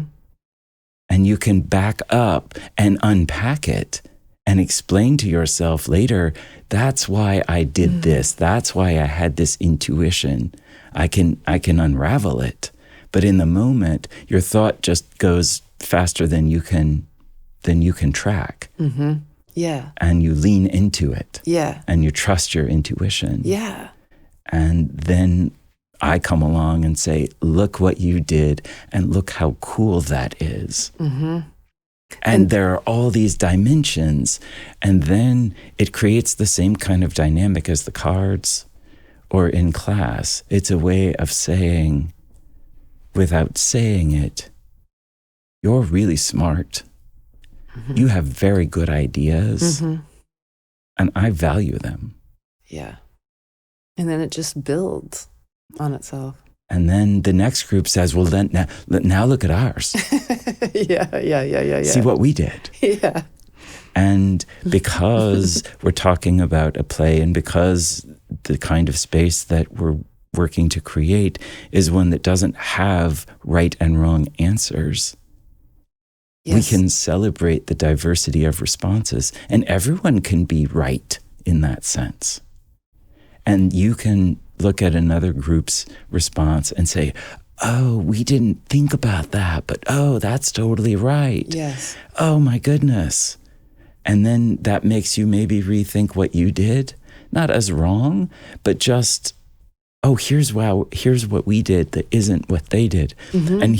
B: And you can back up and unpack it and explain to yourself later, that's why I did this. That's why I had this intuition. I can unravel it. But in the moment, your thought just goes faster than you can track.
A: Mm-hmm. Yeah.
B: And you lean into it.
A: Yeah.
B: And you trust your intuition.
A: Yeah.
B: And then I come along and say, look what you did and look how cool that is.
A: Mm-hmm.
B: And there are all these dimensions. And then it creates the same kind of dynamic as the cards or in class. It's a way of saying, without saying it, you're really smart. Mm-hmm. You have very good ideas. Mm-hmm. And I value them.
A: Yeah. And then it just builds on itself.
B: And then the next group says, well, then now look at ours.
A: Yeah.
B: See what we did.
A: Yeah.
B: And because we're talking about a play and because the kind of space that we're working to create is one that doesn't have right and wrong answers, yes, we can celebrate the diversity of responses. And everyone can be right in that sense. And you can look at another group's response and say, oh, we didn't think about that, but oh, that's totally right.
A: Yes.
B: Oh my goodness. And then that makes you maybe rethink what you did, not as wrong, but just, oh, here's what we did that isn't what they did. Mm-hmm. And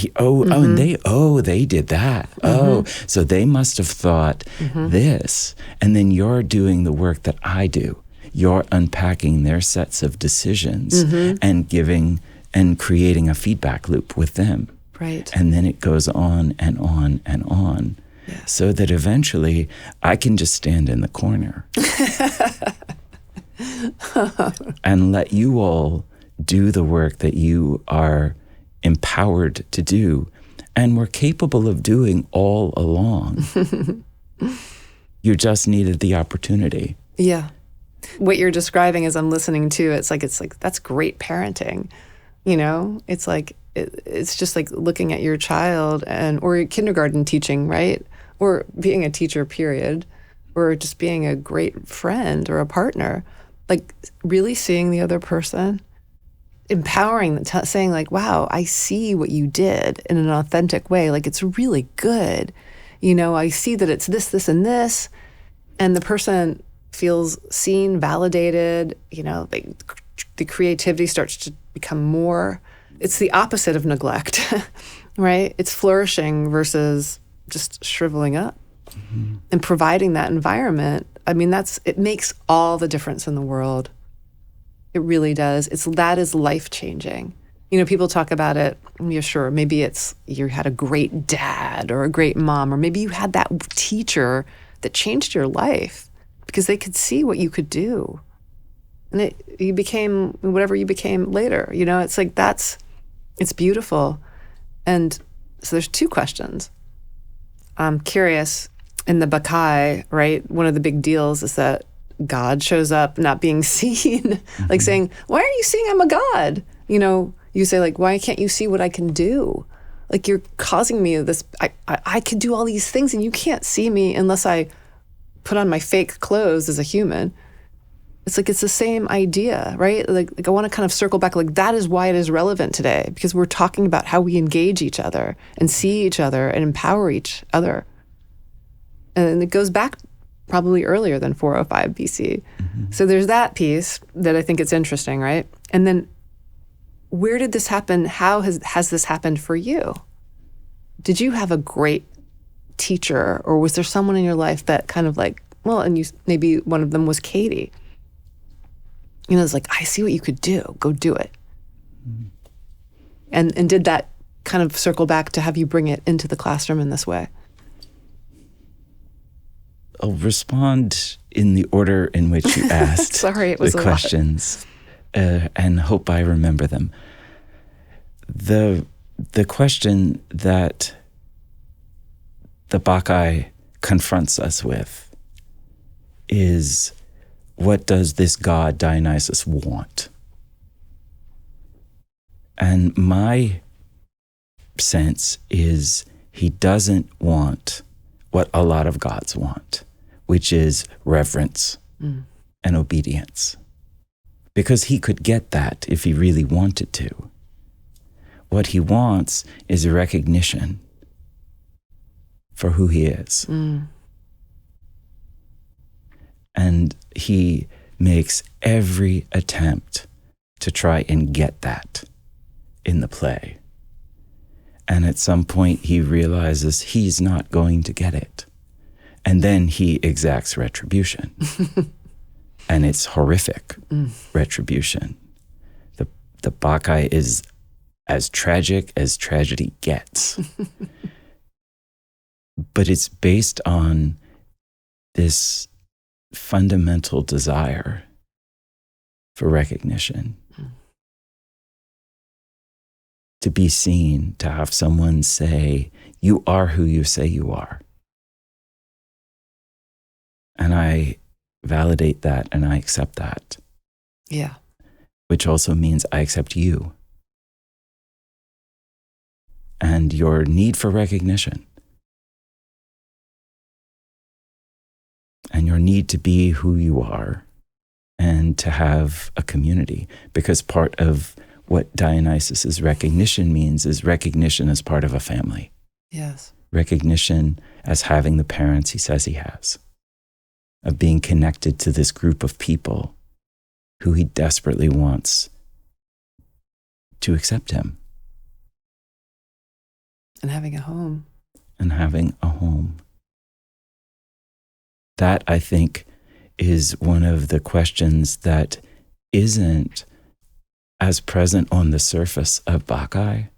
B: they did that. Mm-hmm. Oh, so they must have thought this. And then you're doing the work that I do. You're unpacking their sets of decisions and giving and creating a feedback loop with them.
A: Right.
B: And then it goes on and on and on. Yeah. So that eventually I can just stand in the corner and let you all do the work that you are empowered to do and were capable of doing all along. You just needed the opportunity.
A: Yeah. What you're describing as I'm listening to, it's like that's great parenting. You know, it's like it's just like looking at your child or kindergarten teaching, right? Or being a teacher, period, or just being a great friend or a partner. Like really seeing the other person, empowering them, saying like, "Wow, I see what you did in an authentic way. Like it's really good. You know, I see that it's this, this, and this," and the person feels seen, validated, you know, the creativity starts to become more. It's the opposite of neglect, right? It's flourishing versus just shriveling up. Mm-hmm. And providing that environment, I mean, it makes all the difference in the world. It really does. That is life-changing. You know, people talk about it, yeah, sure, maybe it's you had a great dad or a great mom, or maybe you had that teacher that changed your life because they could see what you could do. And you became whatever you became later. You know, it's like it's beautiful. And so there's two questions. I'm curious, in the Bacchae, right, one of the big deals is that God shows up not being seen, like saying, why are you seeing I'm a God? You know, you say like, why can't you see what I can do? Like you're causing me this, I could do all these things and you can't see me unless I put on my fake clothes as a human. It's like, it's the same idea, right? Like I want to kind of circle back, like that is why it is relevant today, because we're talking about how we engage each other and see each other and empower each other. And it goes back probably earlier than 405 BC. Mm-hmm. So there's that piece that I think it's interesting, right? And then where did this happen? How has this happened for you? Did you have a great teacher, or was there someone in your life that kind of like, well, and maybe one of them was Katie. You know, it's like, I see what you could do. Go do it. Mm-hmm. And did that kind of circle back to have you bring it into the classroom in this way?
B: I'll respond in the order in which you asked
A: Sorry, it was
B: the questions, and hope I remember them. The question that the Bacchae confronts us with is, what does this god Dionysus want? And my sense is he doesn't want what a lot of gods want, which is reverence and obedience. Because he could get that if he really wanted to. What he wants is a recognition for who he is. And he makes every attempt to try and get that in the play. And at some point, he realizes he's not going to get it. And then he exacts retribution. And it's horrific retribution. The Bacchae is as tragic as tragedy gets. But it's based on this fundamental desire for recognition. To be seen, to have someone say, you are who you say you are. And I validate that and I accept that.
A: Yeah.
B: Which also means I accept you. And your need for recognition. And your need to be who you are and to have a community. Because part of what Dionysus's recognition means is recognition as part of a family.
A: Yes.
B: Recognition as having the parents he says he has. Of being connected to this group of people who he desperately wants to accept him.
A: And having a home.
B: And having a home. That, I think, is one of the questions that isn't as present on the surface of Bacchae.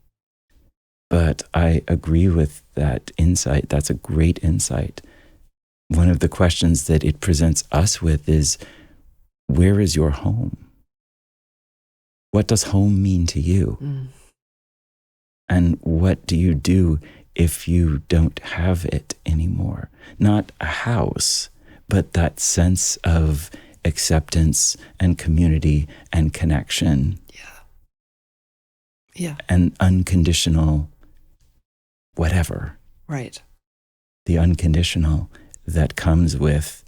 B: But I agree with that insight. That's a great insight. One of the questions that it presents us with is, where is your home? What does home mean to you? And what do you do if you don't have it anymore? Not a house, but that sense of acceptance and community and connection.
A: Yeah.
B: And unconditional whatever.
A: Right.
B: The unconditional that comes with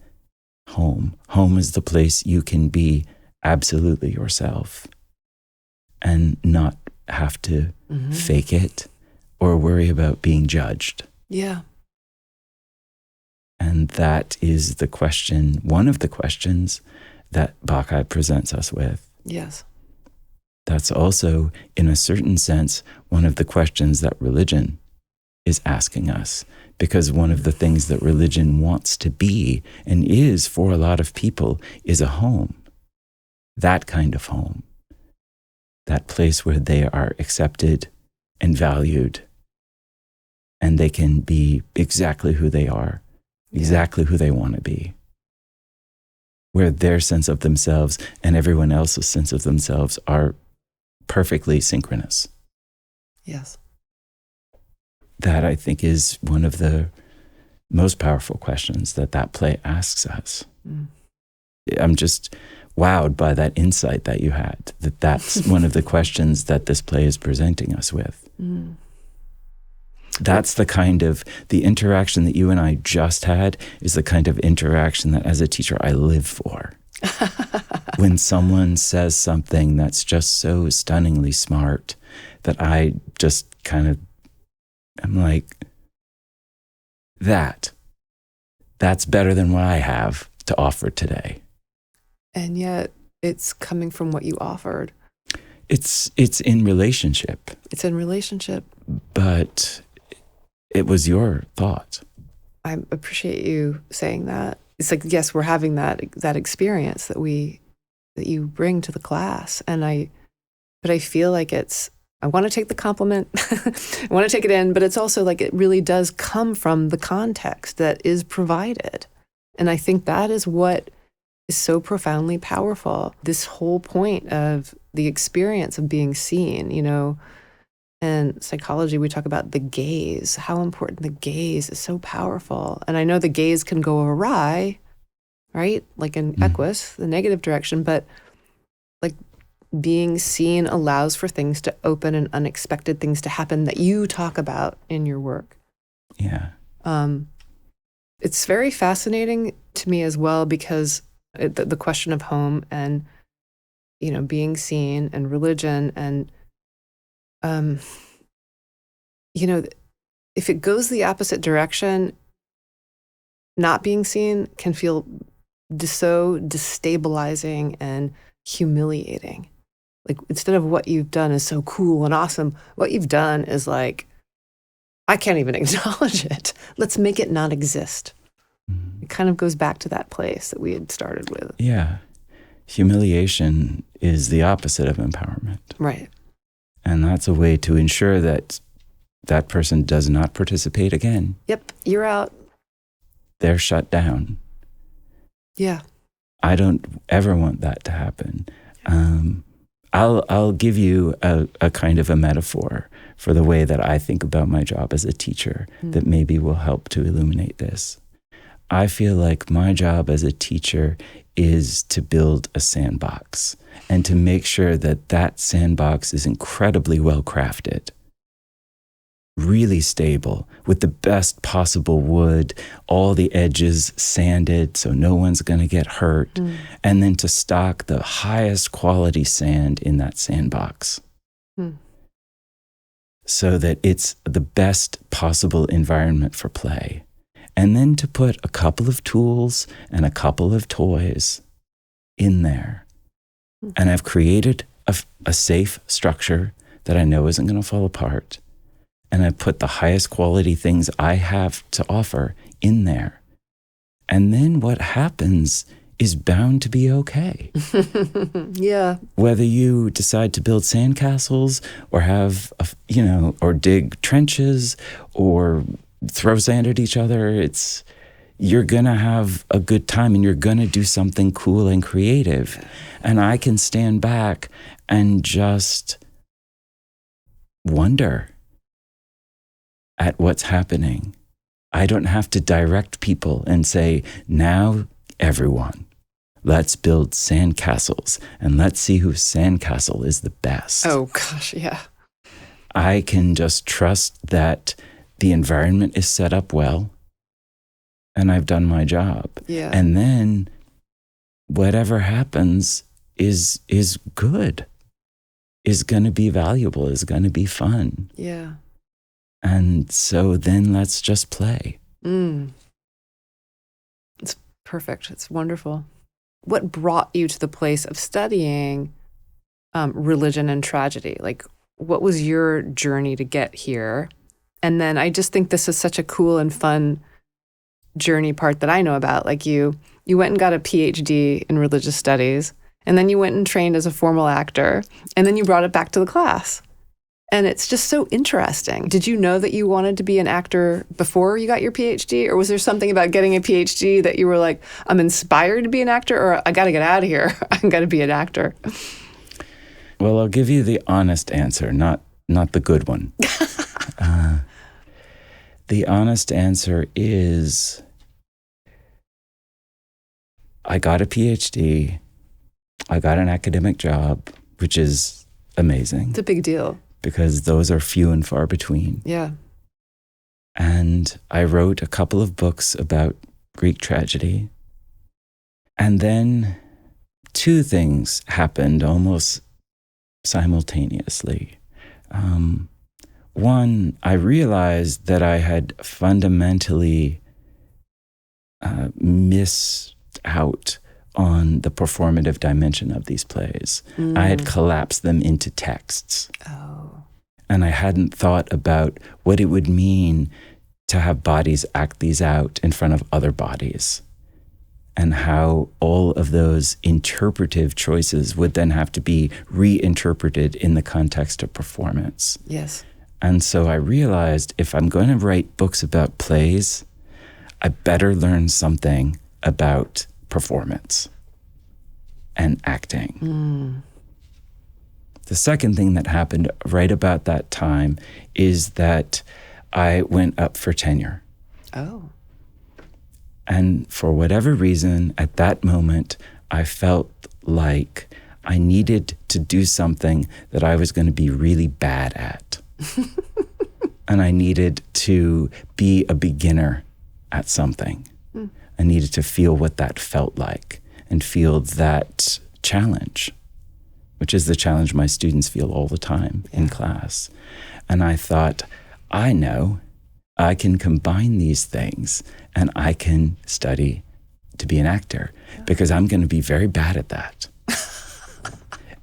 B: home. Home is the place you can be absolutely yourself and not have to fake it or worry about being judged.
A: Yeah.
B: And that is the question, one of the questions that Bacchae presents us with.
A: Yes.
B: That's also, in a certain sense, one of the questions that religion is asking us. Because one of the things that religion wants to be and is for a lot of people is a home. That kind of home. That place where they are accepted and valued and they can be exactly who they are, exactly who they want to be. Where their sense of themselves and everyone else's sense of themselves are perfectly synchronous.
A: Yes.
B: That, I think, is one of the most powerful questions that play asks us. I'm just wowed by that insight that you had, that's one of the questions that this play is presenting us with. That's the kind of, the interaction that you and I just had is the kind of interaction that as a teacher I live for. When someone says something that's just so stunningly smart that I just kind of, I'm like, that's better than what I have to offer today.
A: And yet it's coming from what you offered.
B: It's in relationship.
A: It's in relationship.
B: But it was your thought.
A: I appreciate you saying that. It's like, yes, we're having that experience that you bring to the class. But I feel like I want to take the compliment. I want to take it in, but it's also like it really does come from the context that is provided. And I think that is what is so profoundly powerful. This whole point of the experience of being seen, and psychology, we talk about the gaze, how important the gaze is so powerful. And I know the gaze can go awry, right? Like in Equus, the negative direction, but like being seen allows for things to open and unexpected things to happen that you talk about in your work.
B: Yeah.
A: It's very fascinating to me as well because the question of home and, being seen and religion and, if it goes the opposite direction, not being seen can feel so destabilizing and humiliating. Like instead of what you've done is so cool and awesome, what you've done is like I can't even acknowledge it. Let's make it not exist. It kind of goes back to that place that we had started with.
B: Yeah. Humiliation is the opposite of empowerment.
A: Right.
B: And that's a way to ensure that that person does not participate again.
A: Yep, you're out.
B: They're shut down.
A: Yeah.
B: I don't ever want that to happen. I'll give you a kind of a metaphor for the way that I think about my job as a teacher that maybe will help to illuminate this. I feel like my job as a teacher is to build a sandbox and to make sure that that sandbox is incredibly well crafted, really stable, with the best possible wood, all the edges sanded so no one's going to get hurt, and then to stock the highest quality sand in that sandbox so that it's the best possible environment for play. And then to put a couple of tools and a couple of toys in there. And I've created a safe structure that I know isn't going to fall apart. And I put the highest quality things I have to offer in there. And then what happens is bound to be okay.
A: Yeah. Whether
B: you decide to build sandcastles or have, or dig trenches or throw sand at each other, you're going to have a good time and you're going to do something cool and creative. And I can stand back and just wonder at what's happening. I don't have to direct people and say, now everyone, let's build sandcastles and let's see whose sandcastle is the best.
A: Oh gosh, yeah.
B: I can just trust that the environment is set up well and I've done my job.
A: Yeah.
B: And then whatever happens is good, is going to be valuable, is going to be fun.
A: Yeah.
B: And so then let's just play.
A: It's perfect. It's wonderful. What brought you to the place of studying religion and tragedy? Like, what was your journey to get here? And then I just think this is such a cool and fun journey part that I know about. Like you went and got a PhD in religious studies, and then you went and trained as a formal actor, and then you brought it back to the class. And it's just so interesting. Did you know that you wanted to be an actor before you got your PhD? Or was there something about getting a PhD that you were like, I'm inspired to be an actor, or I got to get out of here. I got to be an actor?
B: Well, I'll give you the honest answer, not the good one. The honest answer is I got a PhD. I got an academic job, which is amazing.
A: It's a big deal.
B: Because those are few and far between.
A: Yeah.
B: And I wrote a couple of books about Greek tragedy. And then two things happened almost simultaneously. One, I realized that I had fundamentally missed out on the performative dimension of these plays. I had collapsed them into texts.
A: Oh.
B: And I hadn't thought about what it would mean to have bodies act these out in front of other bodies, and how all of those interpretive choices would then have to be reinterpreted in the context of performance.
A: Yes.
B: And so I realized if I'm going to write books about plays, I better learn something about performance and acting. The second thing that happened right about that time is that I went up for tenure.
A: Oh.
B: And for whatever reason, at that moment, I felt like I needed to do something that I was going to be really bad at. And I needed to be a beginner at something. I needed to feel what that felt like and feel that challenge, which is the challenge my students feel all the time in class. And I thought, I know I can combine these things and I can study to be an actor because I'm going to be very bad at that.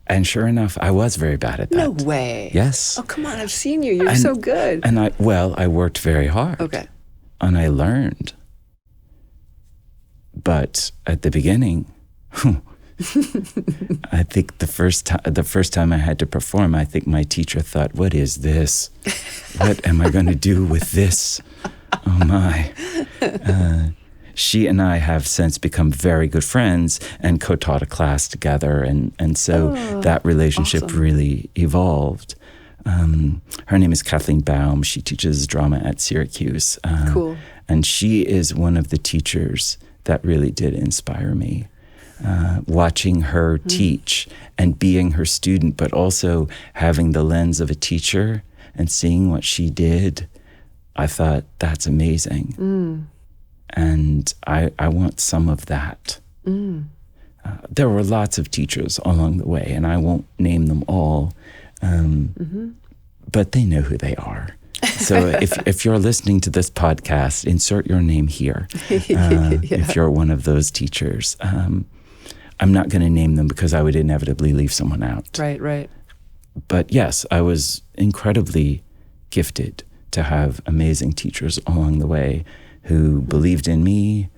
B: And sure enough, I was very bad at that.
A: No way.
B: Yes.
A: Oh, come on. I've seen you. You're so good.
B: And I worked very hard.
A: Okay.
B: And I learned. But at the beginning, I think the first time I had to perform, I think my teacher thought, what is this? What am I going to do with this? Oh my. She and I have since become very good friends and co-taught a class together. And so that relationship really evolved. Her name is Kathleen Baum. She teaches drama at Syracuse.
A: Cool.
B: And she is one of the teachers that really did inspire me. Watching her teach and being her student, but also having the lens of a teacher and seeing what she did, I thought, that's amazing. And I want some of that. There were lots of teachers along the way, and I won't name them all, but they know who they are. So if you're listening to this podcast, insert your name here. If you're one of those teachers. I'm not going to name them because I would inevitably leave someone out.
A: Right.
B: But yes, I was incredibly gifted to have amazing teachers along the way who believed in me,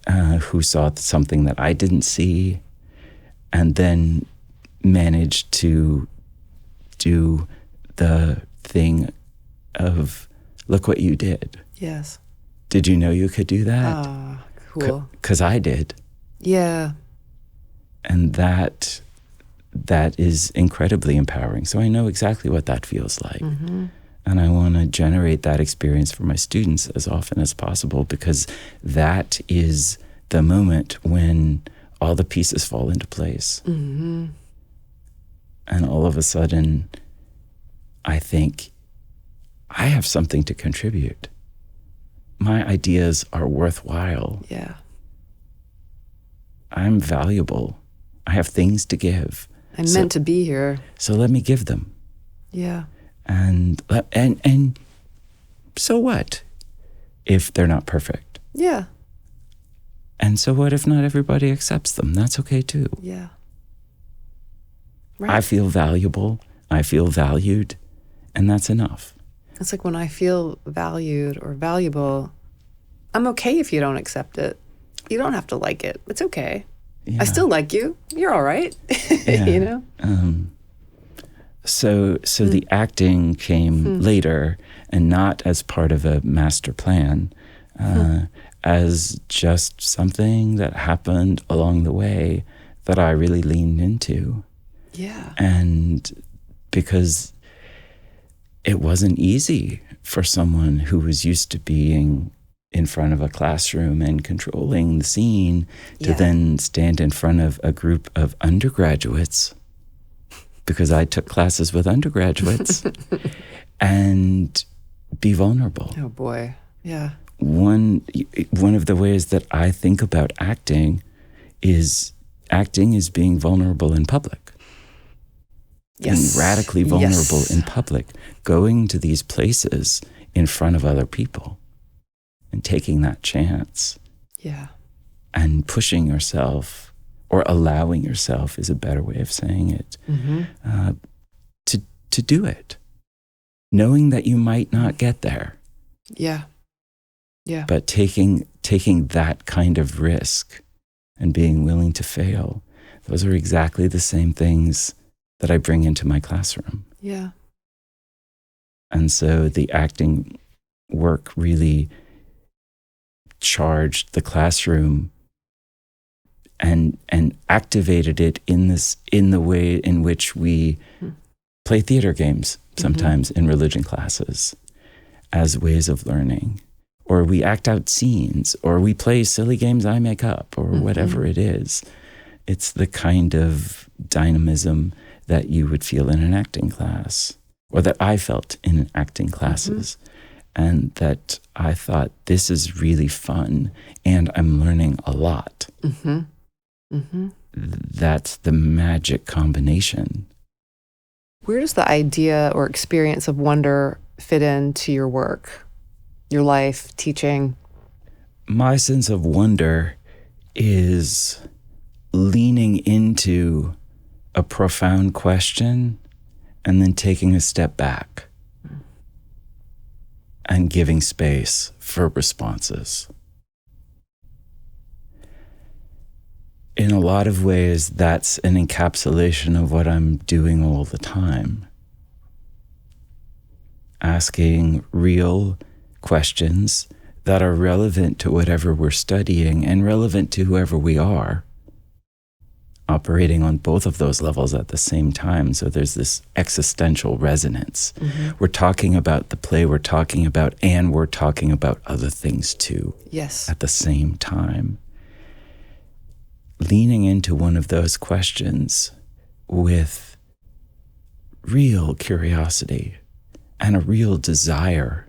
B: who saw something that I didn't see, and then managed to do the thing of, look what you did.
A: Yes.
B: Did you know you could do that?
A: Ah, cool.
B: Because I did.
A: Yeah.
B: And that is incredibly empowering. So I know exactly what that feels like. And I want to generate that experience for my students as often as possible, because that is the moment when all the pieces fall into place. And all of a sudden, I think, I have something to contribute. My ideas are worthwhile.
A: Yeah.
B: I'm valuable. I have things to give.
A: I'm meant to be here.
B: So let me give them.
A: Yeah.
B: And so what if they're not perfect?
A: Yeah.
B: And so what if not everybody accepts them? That's okay too.
A: Yeah. Right.
B: I feel valuable. I feel valued. And that's enough.
A: It's like when I feel valued or valuable, I'm okay if you don't accept it. You don't have to like it. It's okay. Yeah. I still like you. You're all right.
B: Yeah.
A: You know?
B: So the acting came later, and not as part of a master plan, as just something that happened along the way that I really leaned into.
A: Yeah.
B: And because it wasn't easy for someone who was used to being in front of a classroom and controlling the scene to then stand in front of a group of undergraduates, because I took classes with undergraduates, and be vulnerable.
A: Oh boy. Yeah.
B: One of the ways that I think about acting is being vulnerable in public.
A: Yes.
B: Being radically vulnerable in public, going to these places in front of other people and taking that chance.
A: Yeah.
B: And pushing yourself, or allowing yourself is a better way of saying it, to do it, knowing that you might not get there.
A: Yeah. Yeah.
B: But taking that kind of risk and being willing to fail, those are exactly the same things that I bring into my classroom.
A: Yeah.
B: And so the acting work really charged the classroom and activated it in the way in which we play theater games sometimes in religion classes as ways of learning, or we act out scenes, or we play silly games I make up, or whatever it is. It's the kind of dynamism that you would feel in an acting class, or that I felt in acting classes. And that I thought, this is really fun, and I'm learning a lot. That's the magic combination.
A: Where does the idea or experience of wonder fit into your work, your life, teaching?
B: My sense of wonder is leaning into a profound question and then taking a step back and giving space for responses. In a lot of ways, that's an encapsulation of what I'm doing all the time. Asking real questions that are relevant to whatever we're studying and relevant to whoever we are, operating on both of those levels at the same time. So there's this existential resonance. Mm-hmm. We're talking about the play we're talking about, and we're talking about other things too.
A: Yes.
B: At the same time. Leaning into one of those questions with real curiosity and a real desire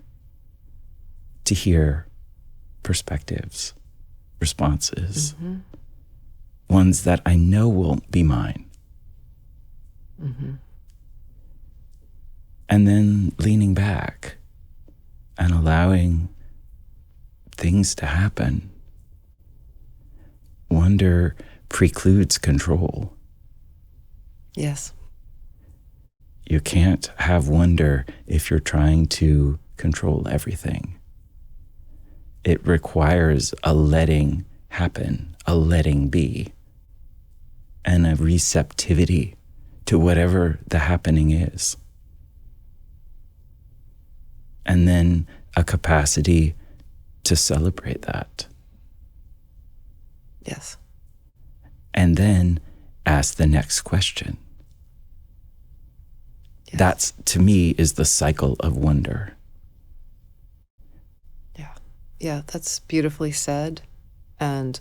B: to hear perspectives, responses, mm-hmm. ones that I know won't be mine. Mm-hmm. And then leaning back and allowing things to happen. Wonder precludes control.
A: Yes.
B: You can't have wonder if you're trying to control everything. It requires a letting happen, a letting be, and a receptivity to whatever the happening is. And then a capacity to celebrate that.
A: Yes.
B: And then ask the next question.
A: Yes.
B: That's, to me, is the cycle of wonder.
A: Yeah. Yeah, that's beautifully said. And,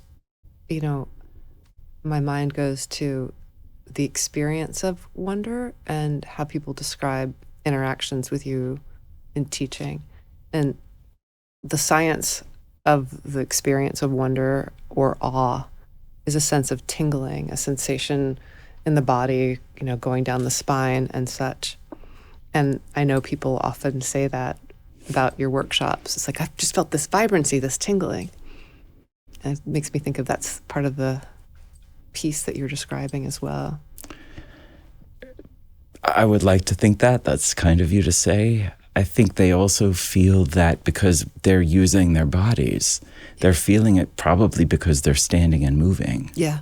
A: you know, my mind goes to the experience of wonder and how people describe interactions with you in teaching. And the science of the experience of wonder or awe is a sense of tingling, a sensation in the body, you know, going down the spine and such. And I know people often say that about your workshops. It's like, I've just felt this vibrancy, this tingling. And it makes me think of that's part of the piece that you're describing as well.
B: I would like to think that. That's kind of you to say. I think they also feel that because they're using their bodies. They're feeling it probably because they're standing and moving.
A: Yeah.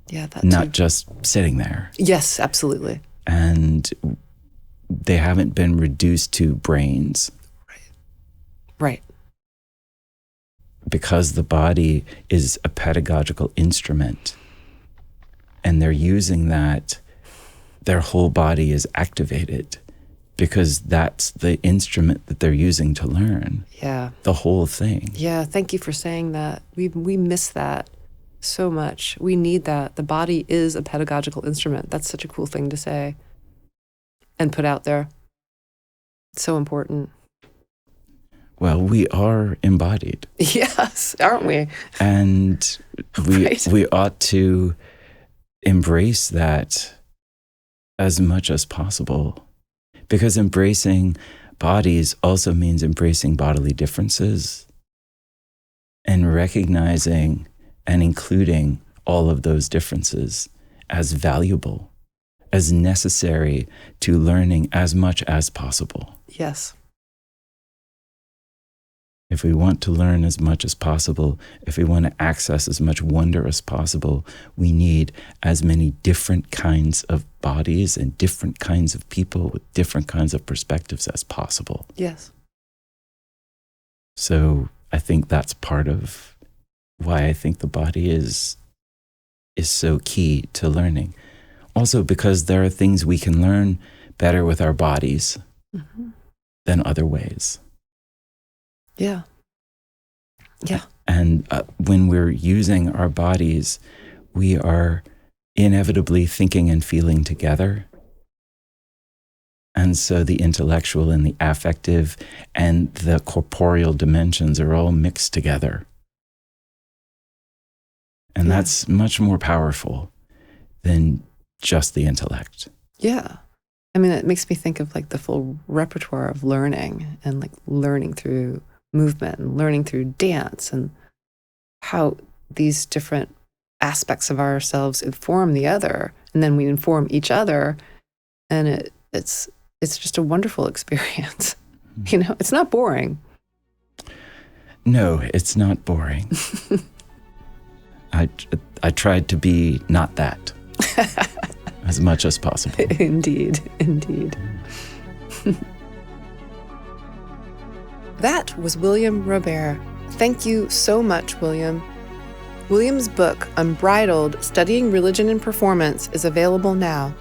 A: Yeah, that
B: not
A: too.
B: Just sitting there.
A: Yes, absolutely.
B: And they haven't been reduced to brains.
A: Right.
B: Because the body is a pedagogical instrument. And they're using that, their whole body is activated because that's the instrument that they're using to learn.
A: Yeah.
B: The whole thing.
A: Yeah, thank you for saying that. We miss that so much. We need that. The body is a pedagogical instrument. That's such a cool thing to say and put out there. It's so important.
B: Well, we are embodied.
A: Yes, aren't we?
B: And we ought to embrace that as much as possible. Because embracing bodies also means embracing bodily differences and recognizing and including all of those differences as valuable, as necessary to learning as much as possible.
A: Yes.
B: If we want to learn as much as possible, if we want to access as much wonder as possible, we need as many different kinds of bodies and different kinds of people with different kinds of perspectives as possible.
A: Yes.
B: So I think that's part of why I think the body is so key to learning. Also because there are things we can learn better with our bodies mm-hmm. than other ways.
A: Yeah. Yeah.
B: And when we're using our bodies, we are inevitably thinking and feeling together. And so the intellectual and the affective and the corporeal dimensions are all mixed together. And that's much more powerful than just the intellect.
A: Yeah. I mean, it makes me think of like the full repertoire of learning and like learning through movement and learning through dance and how these different aspects of ourselves inform the other and then we inform each other, and it's just a wonderful experience. It's not boring.
B: No, it's not boring. I tried to be not that as much as possible.
A: Indeed. That was William Rovere. Thank you so much, William. William's book, Unbridled, Studying Religion and Performance, is available now.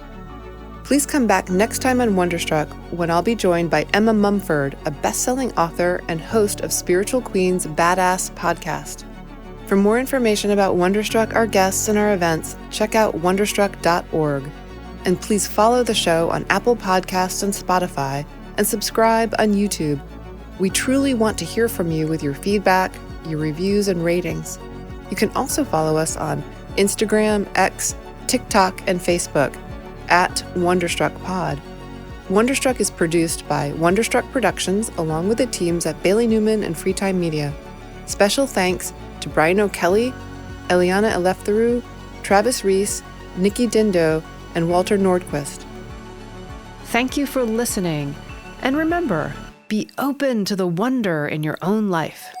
A: Please come back next time on Wonderstruck, when I'll be joined by Emma Mumford, a best-selling author and host of Spiritual Queen's Badass podcast. For more information about Wonderstruck, our guests, and our events, check out wonderstruck.org. And please follow the show on Apple Podcasts and Spotify, and subscribe on YouTube. We truly want to hear from you with your feedback, your reviews, and ratings. You can also follow us on Instagram, X, TikTok, and Facebook at Wonderstruck Pod. Wonderstruck is produced by Wonderstruck Productions along with the teams at Bailey Newman and Freetime Media. Special thanks to Brian O'Kelly, Eliana Eleftheru, Travis Reese, Nikki Dindo, and Walter Nordquist. Thank you for listening, and remember, be open to the wonder in your own life.